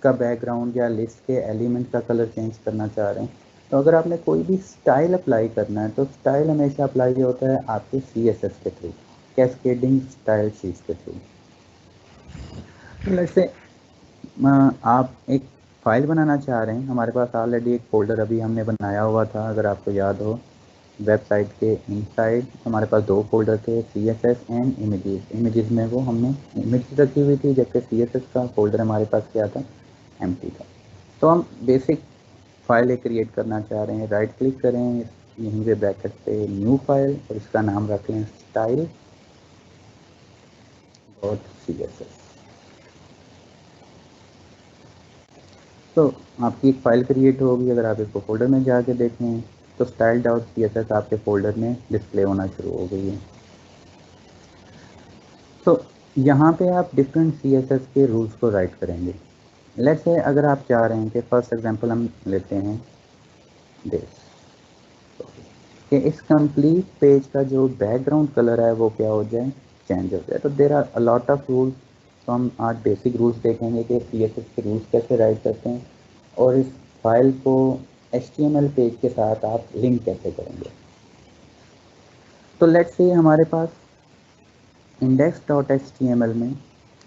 S1: का बैकग्राउंड या लिस्ट के एलिमेंट का कलर चेंज करना चाह रहे हैं। तो अगर आपने कोई भी स्टाइल अप्लाई करना है तो स्टाइल हमेशा अप्लाई होता है आपके CSS के थ्रू, कैस्केडिंग स्टाइल शीट्स के थ्रू। जैसे आप एक फाइल बनाना चाह रहे हैं, हमारे पास ऑलरेडी एक फोल्डर अभी हमने बनाया हुआ था, अगर आपको याद हो वेबसाइट के इनसाइड हमारे पास 2 फोल्डर थे, CSS एंड इमेजेस। इमेजेस में वो हमने इमेज रखी हुई थी, जबकि CSS का फोल्डर हमारे पास क्या था, एम्प्टी था। तो हम बेसिक फाइल एक क्रिएट करना चाह रहे हैं, राइट क्लिक करें, यहीं पे ब्रैकेट पे न्यू फाइल और इसका नाम रख लें स्टाइल .css। तो आपकी एक फ़ाइल क्रिएट होगी। अगर आप इसको फोल्डर में जाके देखें तो style.css आपके फोल्डर में डिस्प्ले होना शुरू हो गई है। तो यहाँ पे आप डिफरेंट CSS के रूल्स को राइट करेंगे। लेट्स से अगर आप चाह रहे हैं कि फर्स्ट एग्जांपल हम लेते हैं दिस, कि इस कंप्लीट पेज का जो बैकग्राउंड कलर है वो क्या हो जाए, चेंज हो जाए। तो there are a lot of rules. तो हम आज बेसिक रूल्स देखेंगे कि CSS के रूल्स कैसे राइट करते हैं और इस फाइल को HTML पेज के साथ आप लिंक कैसे करेंगे। तो लेट्स से हमारे पास index.html में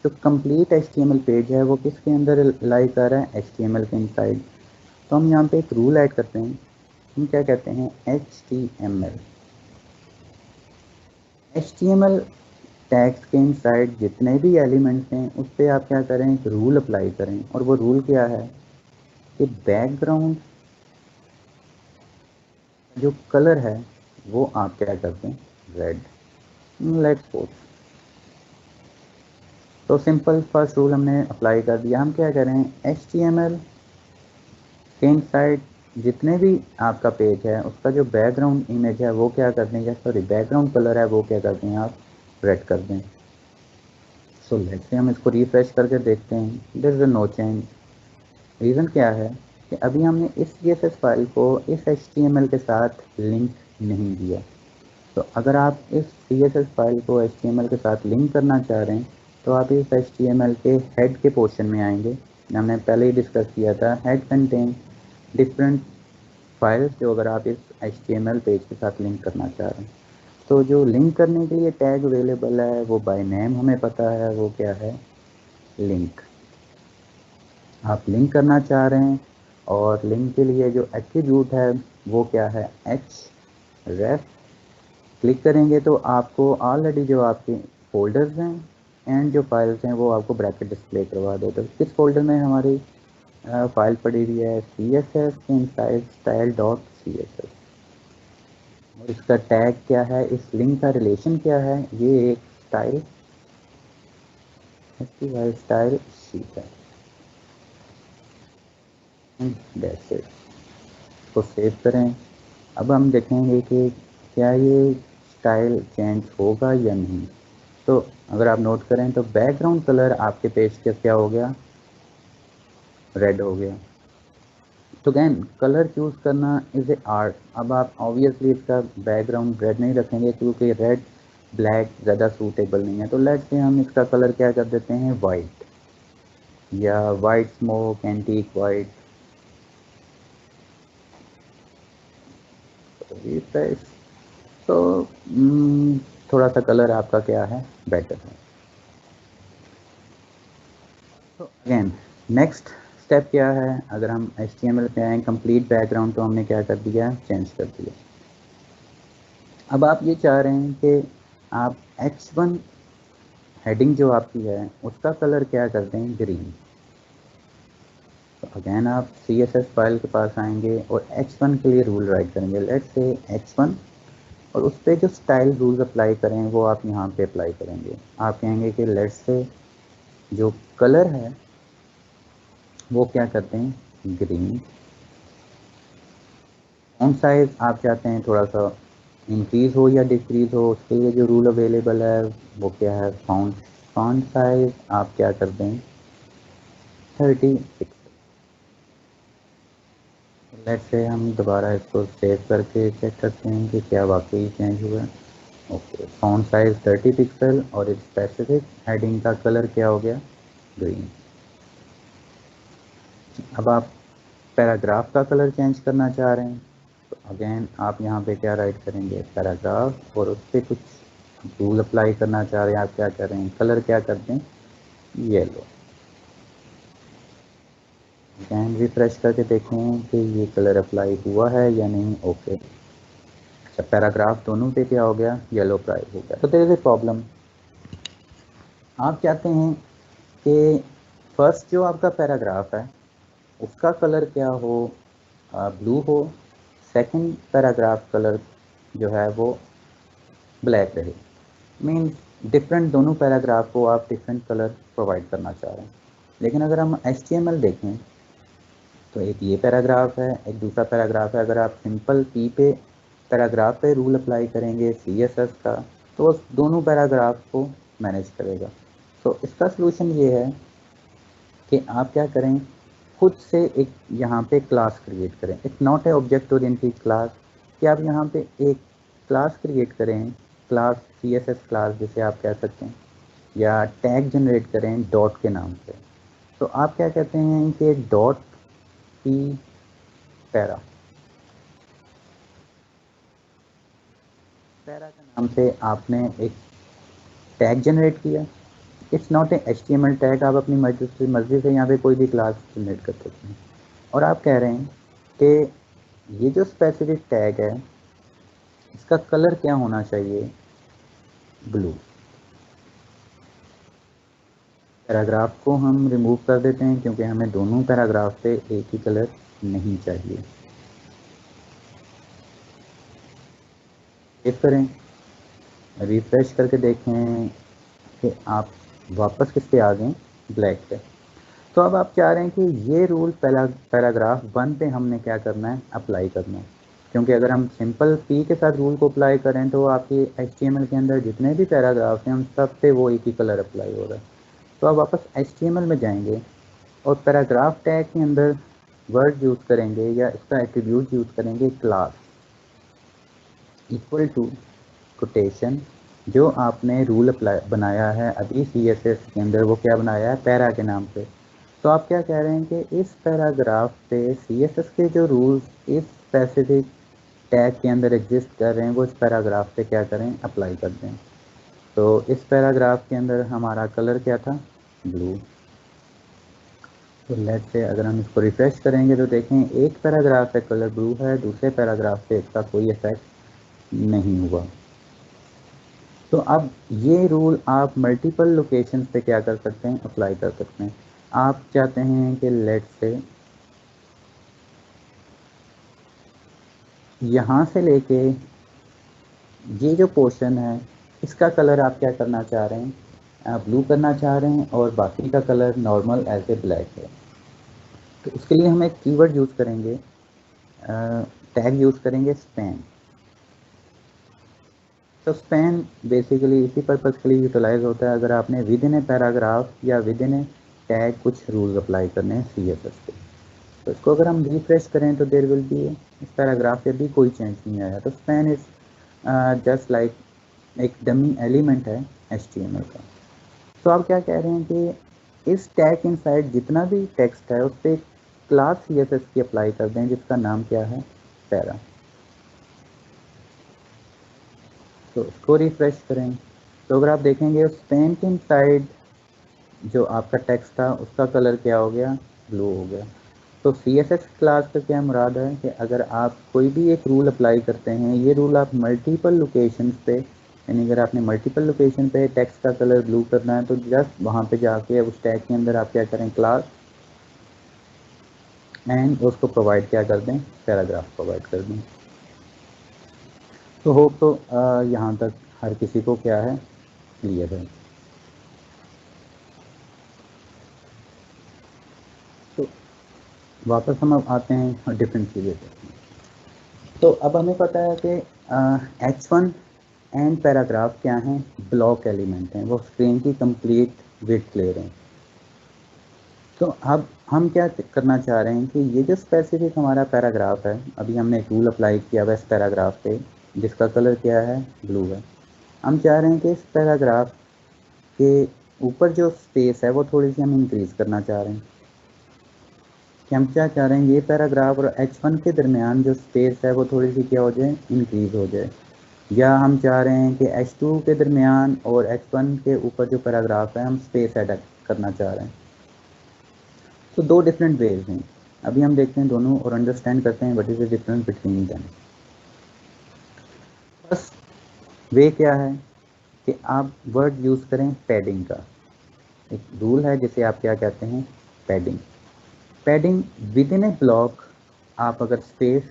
S1: जो कंप्लीट HTML पेज है वो किसके अंदर लाई कर रहा है, HTML के इनसाइड। तो हम यहाँ पे एक रूल ऐड करते हैं, हम क्या कहते हैं, HTML टैग्स के इनसाइड जितने भी एलिमेंट्स हैं उस पर आप क्या करें, एक रूल अप्लाई करें। और वो रूल क्या है कि बैकग्राउंड जो कलर है वो आप क्या करते हैं, रेड। लेट्स सपोज, तो सिंपल फर्स्ट रूल हमने अप्लाई कर दिया। हम क्या करें, HTML के इनसाइड जितने भी आपका पेज है उसका जो बैकग्राउंड इमेज है वो क्या कर दें, सॉरी बैकग्राउंड कलर है वो क्या कर दें, आप रेड कर दें। सो लेट्स से हम इसको रिफ्रेश करके देखते हैं, there is no change. Reason क्या है कि अभी हमने इस CSS फाइल को इस HTML के साथ लिंक नहीं दिया। तो अगर आप इस CSS फाइल को HTML के साथ लिंक करना चाह रहे हैं तो आप इस HTML के हेड के पोर्शन में आएंगे। हमने पहले ही डिस्कस किया था, हेड कंटेन डिफरेंट फाइल्स जो अगर आप इस HTML पेज के साथ लिंक करना चाह रहे हैं। तो जो लिंक करने के लिए टैग अवेलेबल है वो बाय नेम हमें पता है, वो क्या है, लिंक। आप लिंक करना चाह रहे हैं और लिंक के लिए जो एट्रीब्यूट है वो क्या है, href। क्लिक करेंगे तो आपको ऑलरेडी जो आपके फोल्डर्स हैं एंड जो फाइल्स हैं वो आपको ब्रैकेट डिस्प्ले करवा देते हैं। किस फोल्डर में हमारी फाइल पड़ी हुई है, CSS इनसाइड style.css। और इसका टैग क्या है, इस लिंक का रिलेशन क्या है, ये एक स्टाइल स्टाइल शीट है। That's it. तो सेव करें। अब हम देखेंगे कि क्या ये स्टाइल चेंज होगा या नहीं। तो अगर आप नोट करें तो बैकग्राउंड कलर आपके पेज का क्या हो गया, रेड हो गया। तो अगेन कलर चूज़ करना इज़ ए आर्ट। अब आप ऑब्वियसली इसका बैकग्राउंड रेड नहीं रखेंगे क्योंकि रेड ब्लैक ज़्यादा सूटेबल नहीं है। तो लेट्स से हम इसका कलर क्या कर देते हैं, वाइट या वाइट स्मोक, एंटीक वाइट। तो थोड़ा सा कलर आपका क्या है, बेटर है। तो अगेन नेक्स्ट स्टेप क्या है, अगर हम HTML पे आए, कंप्लीट बैकग्राउंड तो हमने क्या कर दिया, चेंज कर दिया। अब आप ये चाह रहे हैं कि आप H1 हेडिंग जो आपकी है उसका कलर क्या कर दें, ग्रीन। तो अगेन आप CSS फाइल के पास आएंगे और H1 के लिए रूल राइट करेंगे। लेट्स से H1 और उस पर जो स्टाइल रूल्स अप्लाई करें वो आप यहाँ पे अप्लाई करेंगे। आप कहेंगे कि लेट्स से जो कलर है वो क्या करते हैं, ग्रीन। फॉन्ट साइज आप चाहते हैं थोड़ा सा इंक्रीज हो या डिक्रीज हो, उसके लिए जो रूल अवेलेबल है वो क्या है, फॉन्ट साइज आप क्या कर दें, 36। लेट्स से हम दोबारा इसको सेव करके चेक करते हैं कि क्या वाकई चेंज हुआ है। ओके, फॉन्ट साइज 30 पिक्सल और इस स्पेसिफिक हेडिंग का कलर क्या हो गया, ग्रीन। अब आप पैराग्राफ का कलर चेंज करना चाह रहे हैं तो अगेन आप यहाँ पे क्या राइट करेंगे, पैराग्राफ, और उस पर कुछ रूल अप्लाई करना चाह रहे हैं। आप क्या कर रहे हैं, कलर क्या करते हैं, येलो। अगेन रिफ्रेश करके देखें कि ये कलर अप्लाई हुआ है या नहीं। ओके, अच्छा, पैराग्राफ दोनों पे क्या हो गया, येलो अप्लाई हो गया। तो देयर इज ए प्रॉब्लम। आप चाहते हैं कि फर्स्ट जो आपका पैराग्राफ है उसका कलर क्या हो, ब्लू हो, सेकंड पैराग्राफ कलर जो है वो ब्लैक रहे। मीन्स डिफरेंट दोनों पैराग्राफ को आप डिफरेंट कलर प्रोवाइड करना चाह रहे हैं। लेकिन अगर हम HTML देखें तो एक ये पैराग्राफ है, एक दूसरा पैराग्राफ है। अगर आप सिंपल P पे पैराग्राफ पे रूल अप्लाई करेंगे CSS का तो उस दोनों पैराग्राफ को मैनेज करेगा। तो इसका सलूशन ये है कि आप क्या करें, खुद से एक यहाँ पे क्लास क्रिएट करें। It's not a object oriented class, कि आप यहाँ पे एक क्लास क्रिएट करें, क्लास CSS क्लास जिसे आप कह सकते हैं, या टैग जनरेट करें डॉट के नाम से। तो आप क्या कहते हैं कि डॉट P पैरा के नाम से आपने एक टैग जनरेट किया। It's not a HTML tag, आप अपनी मर्जी से यहाँ पे कोई भी क्लास जनरेट कर सकते हैं। और आप कह रहे हैं कि ये जो स्पेसिफिक टैग है इसका कलर क्या होना चाहिए, ब्लू। पैराग्राफ को हम रिमूव कर देते हैं क्योंकि हमें दोनों पैराग्राफ पे एक ही कलर नहीं चाहिए। सेव करें, रिफ्रेश करके देखें कि आप वापस किस पे आ गए, ब्लैक पे। तो अब आप चाह रहे हैं कि ये रूल पैराग्राफ 1 पे हमने क्या करना है, अप्लाई करना है। क्योंकि अगर हम सिंपल P के साथ रूल को अप्लाई करें तो आपके HTML के अंदर जितने भी पैराग्राफ हैं उन सब पे वो एक ही कलर अप्लाई हो रहा है। तो आप वापस HTML में जाएंगे और पैराग्राफ टैग के अंदर वर्ड यूज़ करेंगे या इसका एट्रीब्यूट यूज़ करेंगे, क्लास इक्वल टू कोटेशन। जो आपने रूल अप्लाई बनाया है अभी CSS के अंदर, वो क्या बनाया है, पैरा के नाम पे। तो आप क्या कह रहे हैं कि इस पैराग्राफ पे CSS के जो रूल्स इस स्पेसिफिक टैग के अंदर एग्जिस्ट कर रहे हैं वो इस पैराग्राफ पे क्या करें, अप्लाई कर दें। तो इस पैराग्राफ के अंदर हमारा कलर क्या था, ब्लू। तो लेट्स से अगर हम इसको रिफ्रेश करेंगे तो देखें एक पैराग्राफ पे कलर ब्लू है, दूसरे पैराग्राफ पे इसका कोई इफेक्ट नहीं हुआ। तो अब ये रूल आप मल्टीपल लोकेशंस पे क्या कर सकते हैं, अप्लाई कर सकते हैं। आप चाहते हैं कि लेट्स से यहाँ से लेके ये जो पोर्शन है इसका कलर आप क्या करना चाह रहे हैं, आप ब्लू करना चाह रहे हैं और बाकी का colour normal as a black है। तो उसके लिए हम एक कीवर्ड यूज़ करेंगे, टैग यूज़ करेंगे स्पैन। तो स्पैन बेसिकली इसी पर्पज़ के लिए यूटिलाइज होता है अगर आपने विद इन ए पैराग्राफ या विद इन ए टैग कुछ रूल्स अप्लाई करने हैं CSS पे। तो इसको अगर हम रिफ्रेश करें तो देयर विल बी, इस पैराग्राफ पे भी कोई चेंज नहीं आया। तो स्पैन इज जस्ट लाइक एक डमी एलिमेंट है HTML का। तो आप क्या कह रहे हैं कि इस टैग इनसाइड जितना भी टेक्स्ट है उस पर क्लास CSS की अप्लाई कर दें जिसका नाम क्या है, पैरा। तो इसको रिफ्रेश करें तो अगर आप देखेंगे उस पेन के इनसाइड जो आपका टेक्स्ट था उसका कलर क्या हो गया, ब्लू हो गया। तो CSS क्लास का क्या मुराद है कि अगर आप कोई भी एक रूल अप्लाई करते हैं, ये रूल आप मल्टीपल लोकेशन पे, यानी अगर आपने मल्टीपल लोकेशन पे टेक्स्ट का कलर ब्लू करना है तो जस्ट वहाँ पे जाके उस टैग के अंदर आप क्या करें, क्लास एंड उसको प्रोवाइड क्या कर दें, पैराग्राफ प्रोवाइड कर दें। तो होप तो यहाँ तक हर किसी को क्या है, क्लियर है। तो वापस हम अब आते हैं डिफरेंट चीज़ें पे। तो अब हमें पता है कि H1 एंड पैराग्राफ क्या हैं, ब्लॉक एलिमेंट हैं, वो स्क्रीन की कंप्लीट विड्थ ले रहे हैं। तो अब हम क्या करना चाह रहे हैं कि ये जो स्पेसिफिक हमारा पैराग्राफ है, अभी हमने एक रूल अप्लाई किया हुआ इस पैराग्राफ पे जिसका कलर क्या है, ब्लू है। हम चाह रहे हैं कि इस पैराग्राफ के ऊपर जो स्पेस है वो थोड़ी सी हम इंक्रीज़ करना चाह रहे हैं। कि हम क्या चाह रहे हैं, ये पैराग्राफ और H1 के दरमियान जो स्पेस है वो थोड़ी सी क्या हो जाए, इंक्रीज़ हो जाए। या हम चाह रहे हैं कि H2 के दरमियान और H1 के ऊपर जो पैराग्राफ है हम स्पेस ऐड करना चाह रहे हैं। तो दो डिफरेंट वेज हैं, अभी हम देखते हैं दोनों और अंडरस्टैंड करते हैं what is the difference between them. First way क्या है कि आप वर्ड यूज़ करें पैडिंग का। एक रूल है जिसे आप क्या कहते हैं, padding. Padding with in A block, आप अगर स्पेस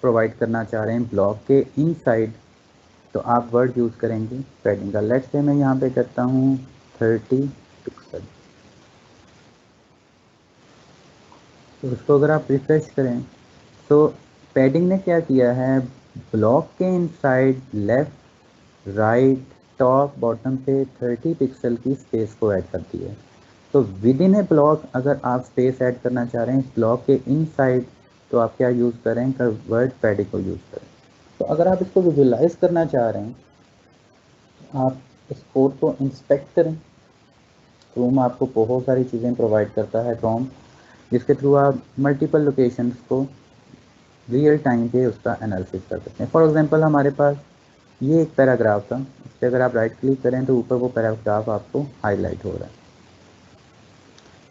S1: प्रोवाइड करना चाह रहे हैं ब्लॉक के इनसाइड तो आप वर्ड यूज़ करेंगे पैडिंग का। लेट्स से मैं यहाँ पे करता हूँ 30 पिक्सल। तो उसको अगर आप रिफ्रेश करें तो पैडिंग ने क्या किया है, ब्लॉक के inside left right top bottom पे 30 पिक्सल की स्पेस को ऐड कर दिया है। तो विद इन ए ब्लॉक अगर आप स्पेस ऐड करना चाह रहे हैं ब्लॉक के इनसाइड तो आप क्या यूज़ करें, वर्ड पैडिंग को यूज़ करें। तो अगर आप इसको विजुलाइज करना चाह रहे हैं तो आप इस कोड को इंस्पेक्ट करें। क्रोम आपको बहुत सारी चीज़ें प्रोवाइड करता है क्रोम, जिसके थ्रू आप मल्टीपल लोकेशंस को रियल टाइम पे उसका एनालिसिस कर सकते हैं। फॉर एग्जांपल हमारे पास ये एक पैराग्राफ था, इस पर अगर आप राइट क्लिक करें तो ऊपर वो पैराग्राफ आपको हाईलाइट हो रहा है।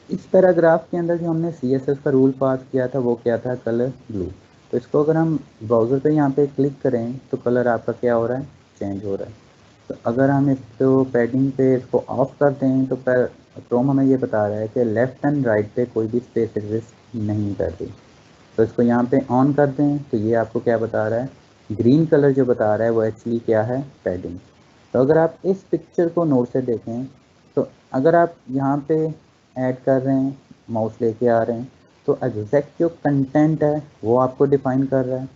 S1: इस पैराग्राफ के अंदर जो हमने CSS का रूल पास किया था वो क्या था, कलर ब्लू। तो इसको अगर हम ब्राउज़र पे यहाँ पे क्लिक करें तो कलर आपका क्या हो रहा है, चेंज हो रहा है। तो अगर हम इसको पैडिंग पे इसको ऑफ करते हैं तो क्रोम हमें ये बता रहा है कि लेफ़्ट एंड राइट पे कोई भी स्पेस एग्जिस्ट नहीं कर रही। तो इसको यहाँ पे ऑन करते हैं तो ये आपको क्या बता रहा है, ग्रीन कलर जो बता रहा है वो एक्चुअली क्या है, पैडिंग। तो अगर आप इस पिक्चर को नोट से देखें तो अगर आप यहाँ पे ऐड कर रहे हैं, माउस लेके आ रहे हैं तो एग्जैक्ट जो कंटेंट है वो आपको डिफाइन कर रहा है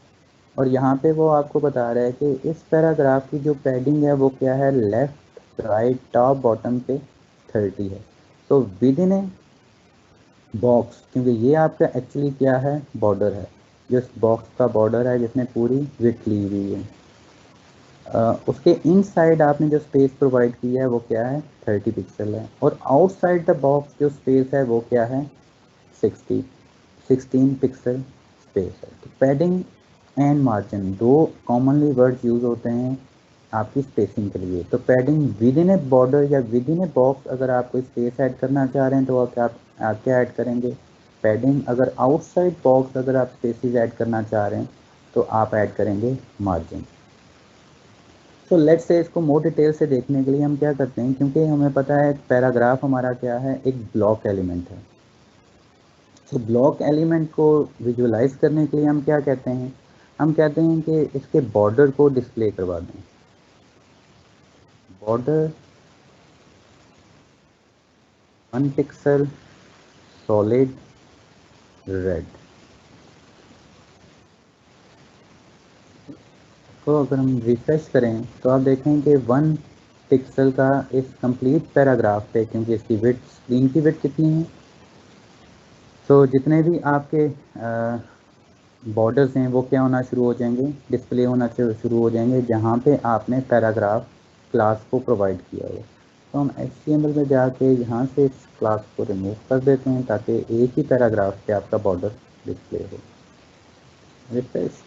S1: और यहाँ पे वो आपको बता रहा है कि इस पैराग्राफ की जो पैडिंग है वो क्या है, लेफ्ट राइट टॉप बॉटम पे 30 है। तो विद इन ए बॉक्स, क्योंकि ये आपका एक्चुअली क्या है, बॉर्डर है, जो इस बॉक्स का बॉर्डर है जिसमें पूरी विड्थ ली हुई है, उसके इनसाइड आपने जो स्पेस प्रोवाइड किया है वो क्या है, 30 पिक्सल है। और आउटसाइड द बॉक्स जो स्पेस है वो क्या है, 16 पिक्सल स्पेस है। तो पैडिंग एंड मार्जिन दो कॉमनली वर्ड्स यूज़ होते हैं आपकी स्पेसिंग के लिए। तो padding with in A border या विद इन ए बॉक्स अगर आप कोई स्पेस ऐड करना चाह रहे हैं तो आप क्या ऐड करेंगे, पैडिंग। अगर आउटसाइड बॉक्स अगर आप स्पेसिस ऐड करना चाह रहे हैं तो आप ऐड करेंगे मार्जिन। तो लेट्स से इसको मोर डिटेल से देखने के लिए हम क्या करते हैं, क्योंकि हमें पता है पैराग्राफ हमारा क्या है, एक ब्लॉक एलिमेंट है। तो ब्लॉक एलिमेंट को विजुलाइज करने के लिए हम क्या कहते हैं, हम कहते हैं कि इसके बॉर्डर को डिस्प्ले करवा दें। Border 1 pixel solid red. तो अगर हम रिफ्रेश करें तो आप देखें कि 1 पिक्सल का इस कंप्लीट पैराग्राफ पे, क्योंकि इसकी विड्थ, स्क्रीन की विड्थ कितनी है, तो जितने भी आपके बॉर्डर्स हैं वो क्या होना शुरू हो जाएंगे, डिस्प्ले होना शुरू हो जाएंगे जहाँ पे आपने पैराग्राफ क्लास को प्रोवाइड किया हो। तो हम HTML में जाके यहाँ से इस क्लास को रिमूव कर देते हैं ताकि एक ही पैराग्राफ पे आपका बॉर्डर डिस्प्ले हो। रिफ्रेश।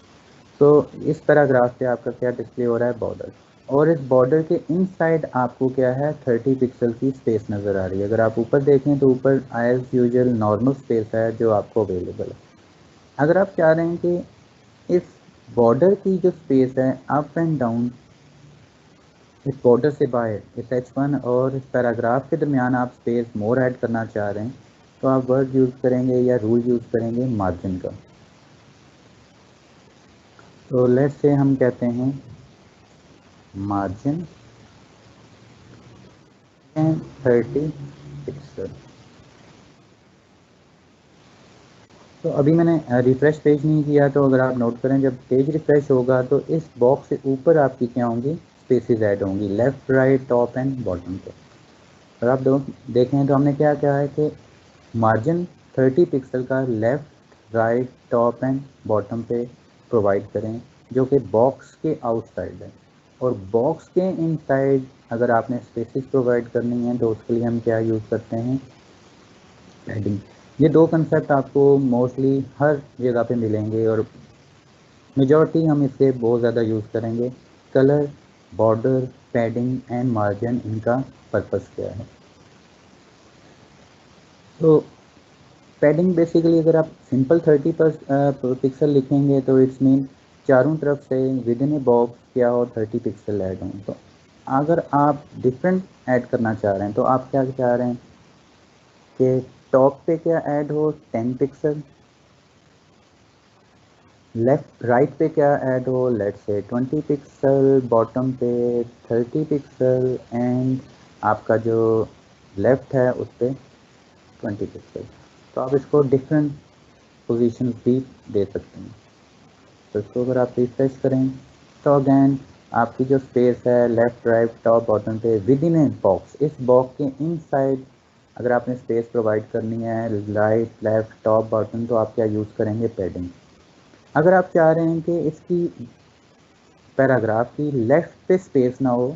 S1: तो इस पैराग्राफ पे आपका क्या डिस्प्ले हो रहा है, बॉर्डर। और इस बॉर्डर के इनसाइड आपको क्या है, 30 पिक्सल की स्पेस नज़र आ रही है। अगर आप ऊपर देखें तो ऊपर एज यूजुअल नॉर्मल स्पेस है जो आपको अवेलेबल है। अगर आप चाह रहे हैं कि इस बॉर्डर की जो स्पेस है अप एंड डाउन, इस बॉर्डर से बाहर इस H1 और इस पैराग्राफ के दरमियान आप स्पेस मोर ऐड करना चाह रहे हैं तो आप वर्ड यूज़ करेंगे या रूल यूज़ करेंगे मार्जिन का। तो लेट्स से हम कहते हैं मार्जिन 30 पिक्सल। तो अभी मैंने रिफ़्रेश पेज नहीं किया, तो अगर आप नोट करें जब पेज रिफ़्रेश होगा तो इस बॉक्स से ऊपर आपकी क्या होंगी, स्पेसेस ऐड होंगी, left right top and bottom पे। और आप देखें तो हमने क्या कहा है कि मार्जिन 30 पिक्सल का left, right, top and bottom पे प्रोवाइड करें, जो कि बॉक्स के आउटसाइड है। और बॉक्स के इनसाइड अगर आपने स्पेसेस प्रोवाइड करनी है तो उसके लिए हम क्या यूज़ करते हैं, पैडिंग। ये दो कंसेप्ट आपको मोस्टली हर जगह पे मिलेंगे और मेजॉरिटी हम इसके बहुत ज़्यादा यूज़ करेंगे। Colour, border, padding and margin, इनका पर्पस क्या है। तो पैडिंग बेसिकली अगर आप सिंपल 30 पिक्सल लिखेंगे तो इट्स मीन चारों तरफ से विद इन ए बॉक्स क्या हो 30 पिक्सल ऐड हों। तो अगर आप डिफरेंट ऐड करना चाह रहे हैं तो आप क्या चाह रहे हैं कि टॉप पे क्या ऐड हो 10 पिक्सल, लेफ्ट राइट पे क्या ऐड हो लेट्स से 20 पिक्सल, बॉटम पे 30 पिक्सल एंड आपका जो लेफ्ट है उस पर 20 पिक्सल। तो आप इसको डिफरेंट पोजीशन भी दे सकते हैं। तो इसको अगर आप रिफ्रेश करें तो अगैन आपकी जो स्पेस है लेफ़्ट, राइट, टॉप, बॉटम पे विद इन ए बॉक्स, इस बॉक्स के इनसाइड अगर आपने स्पेस प्रोवाइड करनी है राइट, लेफ़्ट, टॉप, बॉटम, तो आप क्या यूज़ करेंगे, पैडिंग। अगर आप चाह रहे हैं कि इसकी पैराग्राफ की लेफ़्ट पे स्पेस ना हो,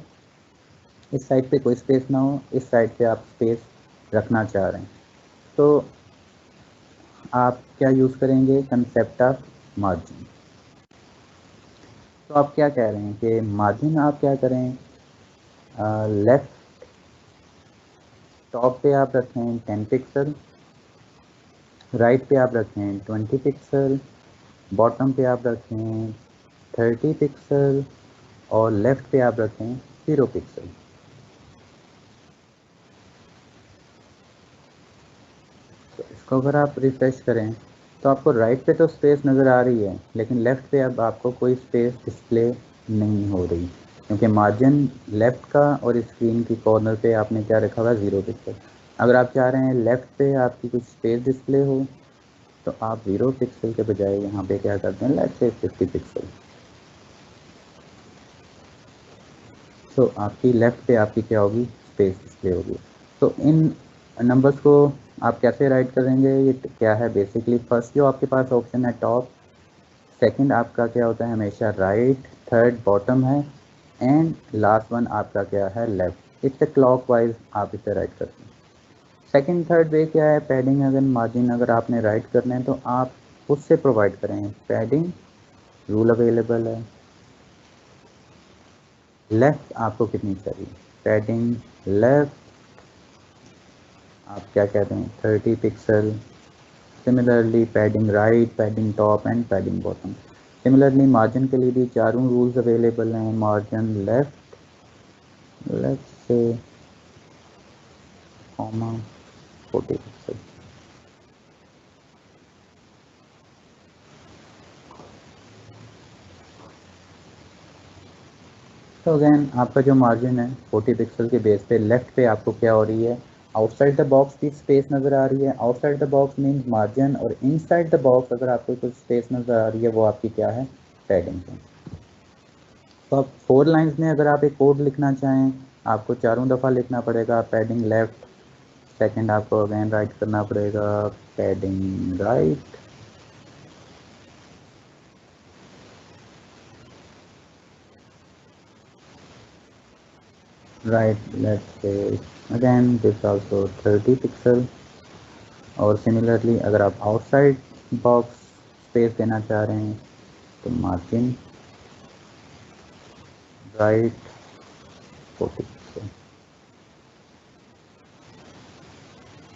S1: इस साइड पे कोई स्पेस ना हो, इस साइड पे आप स्पेस रखना चाह रहे हैं, तो आप क्या यूज़ करेंगे, कंसेप्ट ऑफ मार्जिन। तो आप क्या कह रहे हैं कि मार्जिन आप क्या करें, लेफ्ट टॉप पे आप रखें 10 पिक्सल, राइट पे आप रखें 20 पिक्सल, बॉटम पे आप रखें 30 पिक्सल और लेफ़्ट पे आप रखें 0 पिक्सल। तो इसको अगर आप रिफ्रेश करें तो आपको राइट पे तो स्पेस नज़र आ रही है, लेकिन लेफ़्ट पे अब आपको कोई स्पेस डिस्प्ले नहीं हो रही, क्योंकि मार्जिन लेफ़्ट का और स्क्रीन की कॉर्नर पे आपने क्या रखा हुआ है, 0 पिक्सल। अगर आप चाह रहे हैं लेफ़्ट पे आपकी कुछ स्पेस डिस्प्ले हो तो आप 0 पिक्सल के बजाय यहाँ पे क्या करते हैं, लेट्स से 50 पिक्सल। तो आपकी लेफ़्ट पे आपकी क्या होगी, स्पेस डिस्प्ले होगी। तो इन नंबर्स को आप कैसे राइट करेंगे, ये क्या है बेसिकली, फर्स्ट जो आपके पास ऑप्शन है टॉप, सेकंड आपका क्या होता है हमेशा राइट, थर्ड बॉटम है एंड लास्ट वन आपका क्या है, लेफ़्ट। इससे क्लॉकवाइज आप इसे राइट करते हैं। सेकंड थर्ड वे क्या है, पैडिंग अगर मार्जिन अगर आपने राइट करने हैं तो आप उससे प्रोवाइड करें। पैडिंग रूल अवेलेबल है, लेफ़्ट आपको कितनी चाहिए, पैडिंग लेफ़्ट आप क्या कहते हैं 30 pixel, similarly padding right, padding top and padding bottom. Similarly margin के लिए भी चारों रूल्स अवेलेबल हैं, margin left let's say comma 40 pixel. तो अगेन आपका जो मार्जिन है 40 पिक्सल के बेस पे लेफ़्ट पे आपको क्या हो रही है, आउटसाइड द बॉक्स की स्पेस नज़र आ रही है। Outside the box means margin, और इनसाइड द बॉक्स अगर आपको कुछ स्पेस नज़र आ रही है वो आपकी क्या है, पैडिंग है। तो आप 4 लाइंस में अगर आप एक कोड लिखना चाहें आपको चारों दफ़ा लिखना पड़ेगा पैडिंग लेफ़्ट, सेकंड आपको अगेन राइट करना पड़ेगा padding right, right let's say again this also 30 pixel. और सिमिलरली अगर आप आउटसाइड बॉक्स स्पेस देना चाह रहे हैं तो मार्जिन राइट 40 पिक्सल।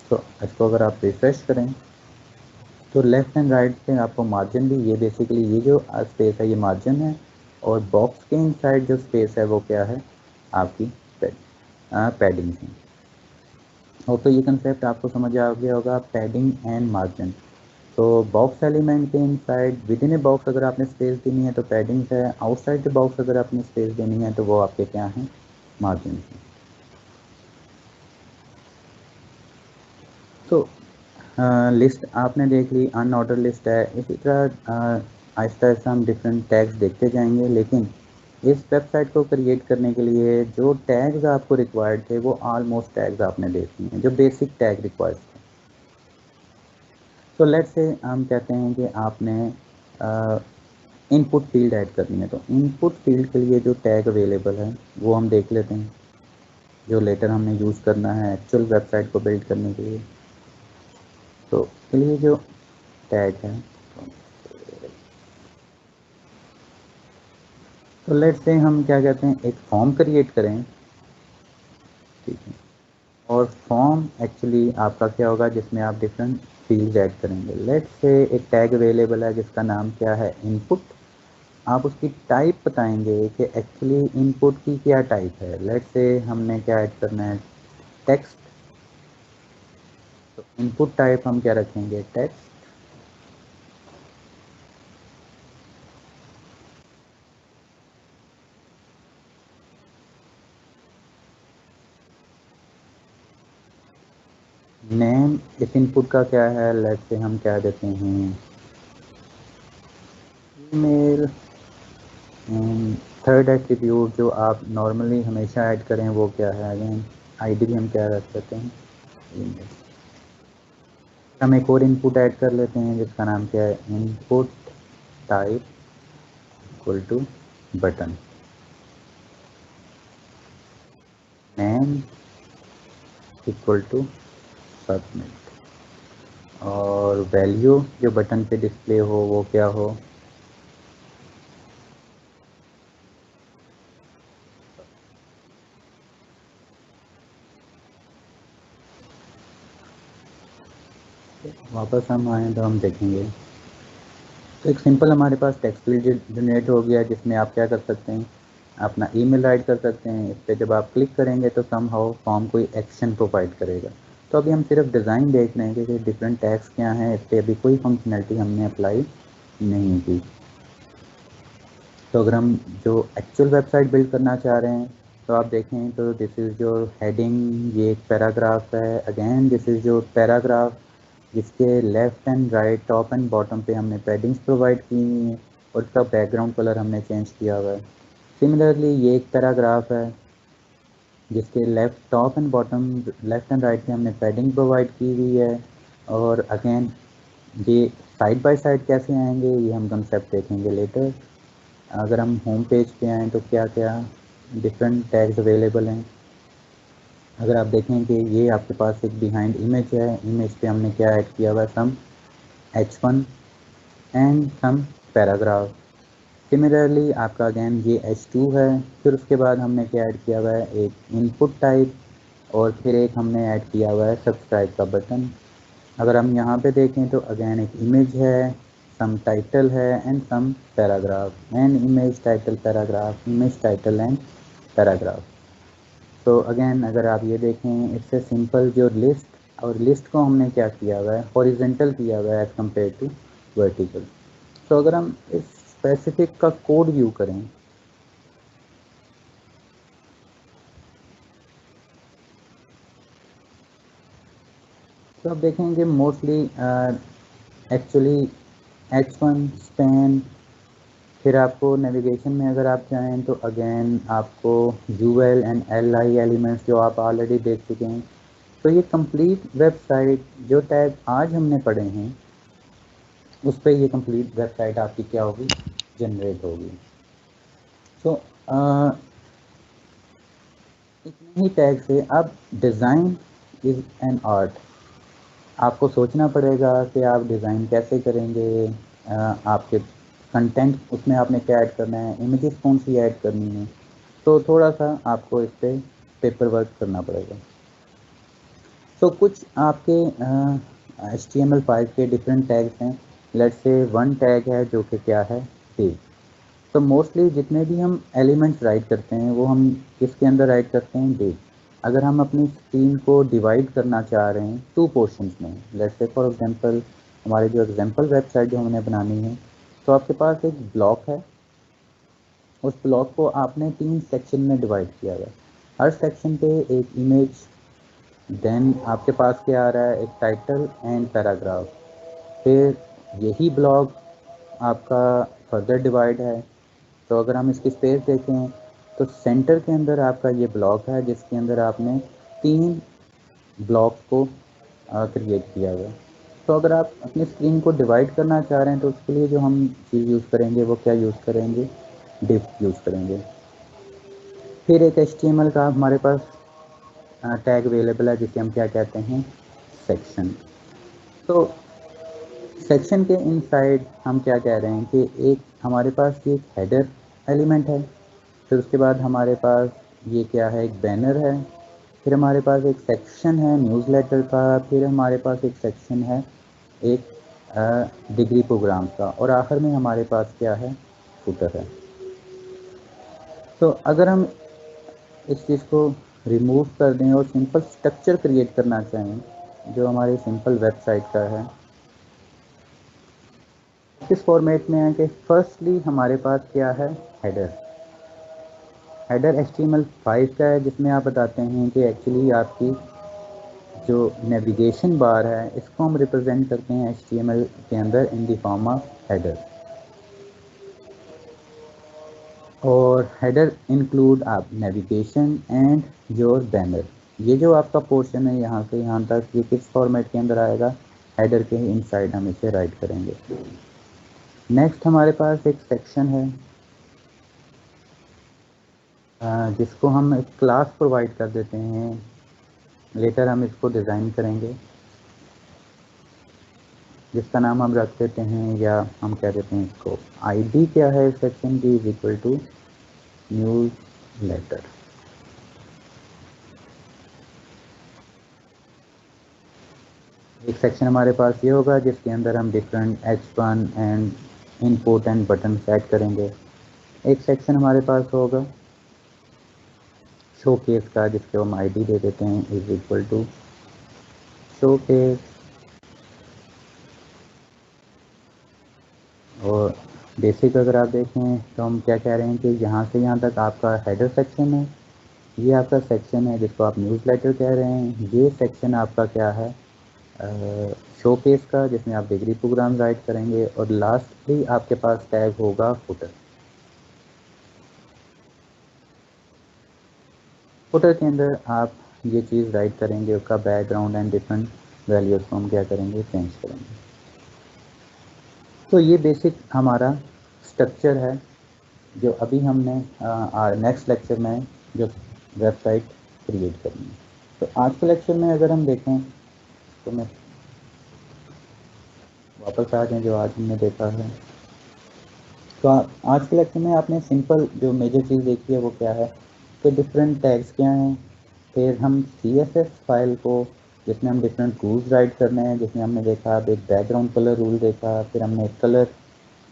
S1: तो इसको अगर आप रिफ्रेश करें तो लेफ़्ट एंड राइट पे आपको मार्जिन भी, ये बेसिकली ये जो स्पेस है ये मार्जिन है, और बॉक्स के इनसाइड जो स्पेस है वो क्या है, आपकी पैडिंग है। और तो ये कंसेप्ट आपको समझ आ गया होगा, पैडिंग एंड मार्जिन। तो बॉक्स एलिमेंट के inside with in a box अगर आपने स्पेस देनी है तो पैडिंग है, आउटसाइड द बॉक्स अगर आपने स्पेस देनी है तो वो आपके क्या हैं, मार्जिन हैं। तो लिस्ट आपने देख ली, अनऑर्डर लिस्ट है। इसी तरह आहिस्ता आहिस्ता हम डिफरेंट टैग्स देखते जाएंगे, लेकिन इस वेबसाइट को क्रिएट करने के लिए जो टैग्स आपको रिक्वायर्ड थे वो ऑलमोस्ट टैग्स आपने देख लिए हैं, जो बेसिक टैग रिक्वायर्ड थे। तो लेट्स से हम कहते हैं कि आपने इनपुट फील्ड ऐड करनी है, तो इनपुट फील्ड के लिए जो टैग अवेलेबल है वो हम देख लेते हैं, जो लेटर हमने यूज़ करना है एक्चुअल वेबसाइट को बिल्ड करने के लिए। तो इसके लिए जो टैग है, तो लेट्स से हम क्या कहते हैं, एक फॉर्म क्रिएट करें, ठीक है। और फॉर्म एक्चुअली आपका क्या होगा, जिसमें आप डिफरेंट फील्ड्स ऐड करेंगे। लेट्स से एक टैग अवेलेबल है जिसका नाम क्या है, इनपुट। आप उसकी टाइप बताएंगे कि एक्चुअली इनपुट की क्या टाइप है। लेट्स से हमने क्या ऐड करना है, टेक्स्ट। तो इनपुट टाइप हम क्या रखेंगे, टेक्स्ट। नेम इस इनपुट का क्या है, लेट्स से हम क्या देते हैं, ईमेल। थर्ड एट्रीब्यूट जो आप नॉर्मली हमेशा ऐड करें वो क्या है, अगेन आईडी भी हम क्या रख सकते हैं, ईमेल। हम एक और इनपुट ऐड कर लेते हैं जिसका नाम क्या है, input type equal to button, name equal to submit, और वैल्यू जो बटन पे डिस्प्ले हो वो क्या हो, वापस हम आए तो हम देखेंगे। तो एक सिंपल हमारे पास टेक्स्ट फील्ड जनरेट हो गया, जिसमें आप क्या कर सकते हैं, अपना ईमेल राइट कर सकते हैं। इस पर जब आप क्लिक करेंगे तो सम हाउ फॉर्म कोई एक्शन प्रोवाइड करेगा। तो अभी हम सिर्फ डिज़ाइन देख रहे हैं कि डिफरेंट टैग्स क्या हैं, इस पर अभी कोई फंक्शनैलिटी हमने अप्लाई नहीं की। तो अगर हम जो एक्चुअल वेबसाइट बिल्ड करना चाह रहे हैं, तो आप देखें तो दिस इज़ योर हेडिंग, ये एक पैराग्राफ है। Again this is your paragraph, जिसके left and right, top and bottom पे हमने पैडिंग्स प्रोवाइड की हुई हैं, और इसका बैकग्राउंड कलर हमने चेंज किया हुआ है। सिमिलरली ये एक पैराग्राफ है जिसके left, top and bottom, left and right पे हमने पैडिंग प्रोवाइड की हुई है। और अगेन ये साइड बाय साइड कैसे आएंगे, ये हम कंसेप्ट देखेंगे लेटर। अगर हम होम पेज पे आएँ तो क्या क्या डिफरेंट टैग्स अवेलेबल हैं। अगर आप देखें कि ये आपके पास एक बिहाइंड इमेज है, इमेज पे हमने क्या ऐड किया हुआ है, some h1 and some paragraph. Similarly आपका अगेन ये h2 है। फिर उसके बाद हमने क्या ऐड किया हुआ है, एक इनपुट टाइप, और फिर एक हमने ऐड किया हुआ है सब्सक्राइब का बटन। अगर हम यहाँ पे देखें तो अगेन एक इमेज है, सम टाइटल है and some paragraph, and image title paragraph, image title and paragraph. तो अगेन अगर आप ये देखें, इससे सिंपल जो लिस्ट, और लिस्ट को हमने क्या किया हुआ है, हॉरिजेंटल किया हुआ है एज़ कम्पेयर टू वर्टिकल। तो अगर हम इस स्पेसिफिक का कोड व्यू करें, तो आप देखेंगे मोस्टली एक्चुअली H1 स्पैन। फिर आपको नेविगेशन में अगर आप चाहें तो अगेन आपको UL एंड LI एलिमेंट्स जो आप ऑलरेडी देख चुके हैं। तो ये कंप्लीट वेबसाइट जो टैग आज हमने पढ़े हैं उस पर ये कंप्लीट वेबसाइट आपकी क्या होगी, जनरेट होगी। सो इतने ही टैग से अब डिज़ाइन इज़ एन आर्ट। आपको सोचना पड़ेगा कि आप डिज़ाइन कैसे करेंगे, आपके कंटेंट उसमें आपने क्या ऐड करना है, इमेजेस कौन सी ऐड करनी है। तो थोड़ा सा आपको इस पर पेपर वर्क करना पड़ेगा। तो कुछ आपके HTML5 के डिफरेंट टैग्स हैं। लेट्स से वन टैग है जो कि क्या है, पेज। तो मोस्टली जितने भी हम एलिमेंट्स राइट करते हैं वो हम किसके अंदर राइट करते हैं, डेट। अगर हम अपनी स्क्रीन को डिवाइड करना चाह रहे हैं टू पोर्शंस में, लेट्स से फॉर एग्जांपल हमारी जो एग्जांपल वेबसाइट जो हमने बनानी है, तो आपके पास एक ब्लॉक है, उस ब्लॉक को आपने 3 सेक्शन में डिवाइड किया है। हर सेक्शन पे एक इमेज, देन आपके पास क्या आ रहा है, एक टाइटल एंड पैराग्राफ। फिर यही ब्लॉक आपका फर्दर डिवाइड है। तो अगर हम इसकी स्पेस देखें तो सेंटर के अंदर आपका ये ब्लॉक है जिसके अंदर आपने 3 ब्लॉक को क्रिएट किया हुआ है। तो अगर आप अपनी स्क्रीन को डिवाइड करना चाह रहे हैं तो उसके लिए जो हम चीज़ यूज़ करेंगे वो क्या यूज़ करेंगे, डिव यूज़ करेंगे। फिर एक HTML का हमारे पास टैग अवेलेबल है जिसे हम क्या कहते हैं, सेक्शन। तो सेक्शन के इनसाइड हम क्या कह रहे हैं कि एक हमारे पास ये एक हेडर एलिमेंट है, फिर उसके बाद हमारे पास ये क्या है, एक बैनर है, फिर हमारे पास एक सेक्शन है न्यूज़लेटर का, फिर हमारे पास एक सेक्शन है एक डिग्री प्रोग्राम का, और आखिर में हमारे पास क्या है, फुटर है। तो अगर हम इस चीज़ को रिमूव कर दें और सिंपल स्ट्रक्चर क्रिएट करना चाहें जो हमारे सिंपल वेबसाइट का है, इस फॉर्मेट में है कि फर्स्टली हमारे पास क्या है, हेडर HTML5 का है, जिसमें आप बताते हैं कि एक्चुअली आपकी जो नेविगेशन बार है इसको हम रिप्रेजेंट करते हैं HTML के अंदर in the form of header. और हेडर इंक्लूड आप नेविगेशन एंड योर बैनर। ये जो आपका पोर्शन है यहाँ से यहाँ तक, ये किस फॉर्मेट के अंदर आएगा, हेडर के इनसाइड हम इसे राइट करेंगे। नेक्स्ट हमारे पास एक सेक्शन है जिसको हम एक क्लास प्रोवाइड कर देते हैं, लेटर हम इसको डिज़ाइन करेंगे, जिसका नाम हम रख देते हैं या हम कह देते हैं इसको आईडी क्या है सेक्शन की is equal to newsletter. एक सेक्शन हमारे पास ये होगा जिसके अंदर हम different H1 and input and button set करेंगे। एक सेक्शन हमारे पास होगा शोकेस का, जिसको हम आईडी दे देते हैं इज इक्वल टू शोकेस। और बेसिक अगर आप देखें तो हम क्या कह रहे हैं कि यहाँ से यहाँ तक आपका हेडर सेक्शन है, ये आपका सेक्शन है जिसको आप न्यूज़लेटर कह रहे हैं, ये सेक्शन आपका क्या है, शोकेस का, जिसमें आप डिग्री प्रोग्राम राइट करेंगे, और लास्टली आपके पास टैग होगा फुटर। फुटर के अंदर आप ये चीज़ राइट करेंगे, उसका बैकग्राउंड एंड डिफरेंट वैल्यूज़ को हम क्या करेंगे, चेंज करेंगे। तो ये बेसिक हमारा स्ट्रक्चर है जो अभी हमने नेक्स्ट लेक्चर में जो वेबसाइट क्रिएट करनी है। तो आज के लेक्चर में अगर हम देखें तो मैं वापस आ जाएं जो आज हमने देखा है। तो आज के लेक्चर में आपने सिंपल जो मेजर चीज़ देखी है वो क्या है कि डिफरेंट टैग्स क्या हैं, फिर हम CSS फाइल को जिसमें हम डिफरेंट रूल्स राइट करने हैं, जिसमें हमने देखा एक बैकग्राउंड कलर रूल देखा, फिर हमने कलर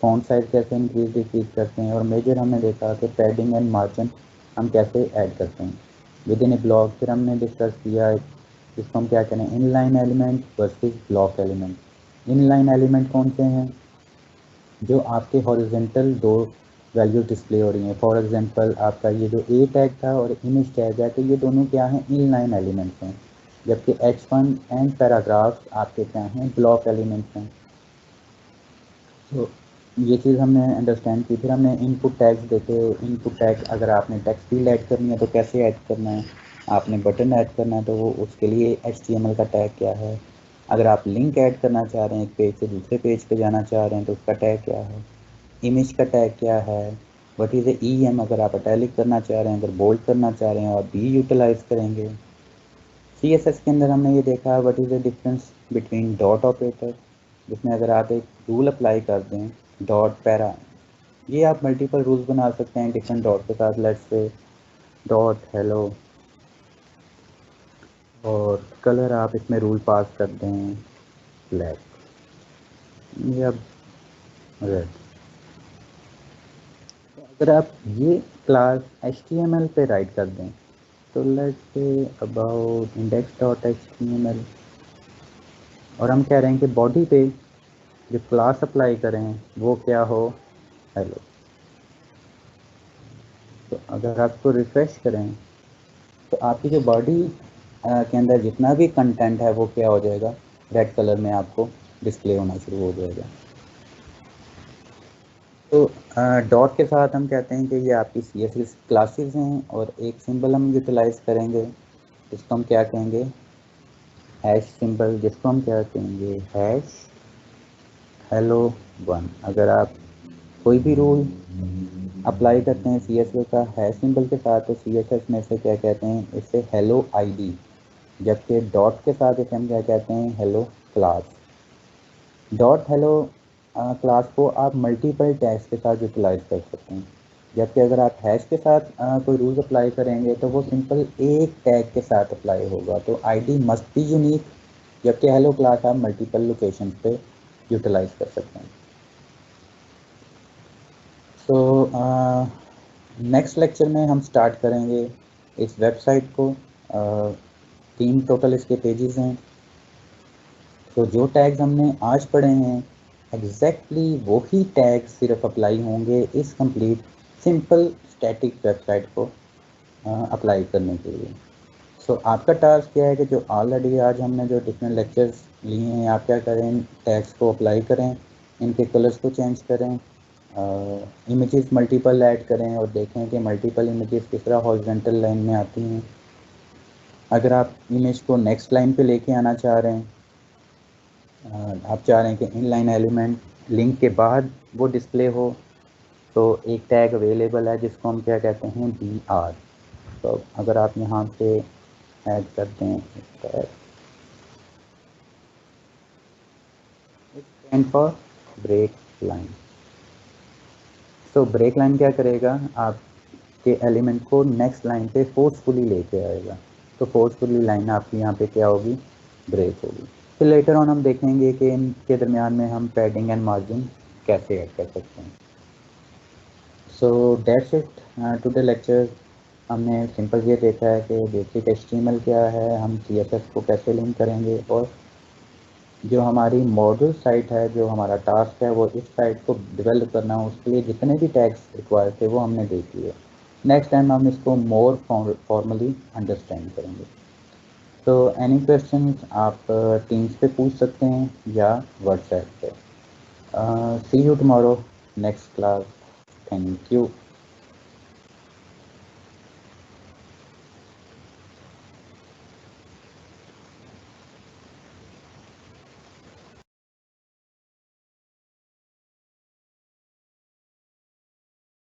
S1: फॉन्ट साइज कैसे इंक्रीज डिक्रीज करते हैं, और मेजर हमने देखा कि पैडिंग एंड मार्जिन हम कैसे ऐड करते हैं विद इन ए ब्लॉक। फिर हमने डिस्कस किया जिसको हम क्या करें, inline element versus block element. Inline element कौन से हैं, जो आपके हॉरिजेंटल दो वैल्यू डिस्प्ले हो रही हैं। फॉर एग्जांपल आपका ये जो ए टैग था और इमेज टैग है, तो ये दोनों क्या हैं, इनलाइन एलिमेंट्स हैं, जबकि H1 एंड पैराग्राफ आपके क्या हैं, ब्लॉक एलिमेंट्स हैं। तो ये चीज़ हमने अंडरस्टैंड की। फिर हमने इनपुट टैग्स देखे। इनपुट टैग अगर आपने टेक्स्ट फील्ड ऐड करनी है तो कैसे ऐड करना है, आपने बटन ऐड करना है तो वो उसके लिए HTML का टैग क्या है, अगर आप लिंक ऐड करना चाह रहे हैं एक पेज से दूसरे पेज पे जाना चाह रहे हैं तो उसका टैग क्या है, इमेज का टैग क्या है, व्हाट इज़ ए EM, अगर आप अटैलिक करना चाह रहे हैं, अगर बोल्ड करना चाह रहे हैं और भी यूटिलाइज करेंगे। CSS के अंदर हमने ये देखा what is the difference between dot operator, जिसमें अगर आप एक रूल अप्लाई कर दें डॉट पैरा, ये आप मल्टीपल रूल्स बना सकते हैं डिफरेंट डॉट के साथ, लेट्स से डॉट हेलो, और कलर आप इसमें रूल पास कर दें ब्लैक या रेड। अगर आप ये क्लास HTML पे राइट कर दें तो लेट्स से अबाउट index.html, और हम कह रहे हैं कि बॉडी पे जो क्लास अप्लाई करें वो क्या हो, हेलो। तो अगर आपको रिफ्रेश करें तो आपकी जो बॉडी के अंदर जितना भी कंटेंट है वो क्या हो जाएगा, रेड कलर में आपको डिस्प्ले होना शुरू हो जाएगा। तो डॉट के साथ हम कहते हैं कि ये आपकी CSS क्लासेस हैं, और एक सिंबल हम यूटिलाइज करेंगे जिसको हम क्या कहेंगे, हैश सिंबल जिसको हम क्या कहेंगे हैश hello1। अगर आप कोई भी रूल अप्लाई करते हैं CSS का हैश सिंबल के साथ तो CSS में से क्या कहते हैं इसे हेलो ID, जबकि डॉट के साथ इसे हम क्या कहते हैं hello class. Dot hello class को आप मल्टीपल टैग्स के साथ यूटिलाइज कर सकते हैं, जबकि अगर आप हैश के साथ कोई रूल्स अप्लाई करेंगे तो वो सिंपल एक टैग के साथ अप्लाई होगा, तो ID मस्ट बी यूनिक, जबकि हेलो क्लास आप मल्टीपल लोकेशन पे यूटिलाइज कर सकते हैं। तो नेक्स्ट लेक्चर में हम स्टार्ट करेंगे इस वेबसाइट को। 3 टोटल इसके पेजेस हैं। तो जो टैग्स हमने आज पढ़े हैं एग्जैक्टली वही टैग सिर्फ अप्लाई होंगे इस कंप्लीट सिंपल स्टैटिक वेबसाइट को अप्लाई करने के लिए। सो आपका टास्क क्या है कि जो ऑलरेडी आज हमने जो डिफरेंट लेक्चर्स लिए हैं आप क्या करें टैग्स को अप्लाई करें, इनके कलर्स को चेंज करें, इमेजेस मल्टीपल ऐड करें और देखें कि मल्टीपल इमेजेस किस तरह हॉरिजॉन्टल लाइन में आती हैं। अगर आप इमेज को नेक्स्ट लाइन पे लेके आना चाह रहे हैं, आप चाह रहे हैं कि इनलाइन एलिमेंट लिंक के बाद वो डिस्प्ले हो, तो एक टैग अवेलेबल है जिसको हम क्या कहते हैं BR। तो अगर आप यहाँ पे ऐड करते हैं tag stand for break line. तो ब्रेक लाइन क्या करेगा आपके एलिमेंट को नेक्स्ट लाइन पे फोर्सफुली लेके आएगा, तो फोर्सफुली लाइन आपकी यहाँ पे क्या होगी ब्रेक होगी। फिर लेटर ऑन हम देखेंगे कि इनके दरमियान में हम पैडिंग एंड मार्जिन कैसे ऐड कर सकते हैं। So that's it today lecture. हमने सिंपल ये देखा है कि बेसिक HTML क्या है, हम CSS को कैसे लिंक करेंगे, और जो हमारी मॉडल साइट है, जो हमारा टास्क है वो इस साइट को डेवलप करना, उसके लिए जितने भी टैग्स रिक्वायर थे वो हमने देख लिए। नेक्स्ट टाइम हम इसको मोर फॉर्मली अंडरस्टैंड करेंगे। तो एनी क्वेश्चंस आप टीम्स पे पूछ सकते हैं या व्हाट्सएप पे। See you tomorrow next class. Thank you.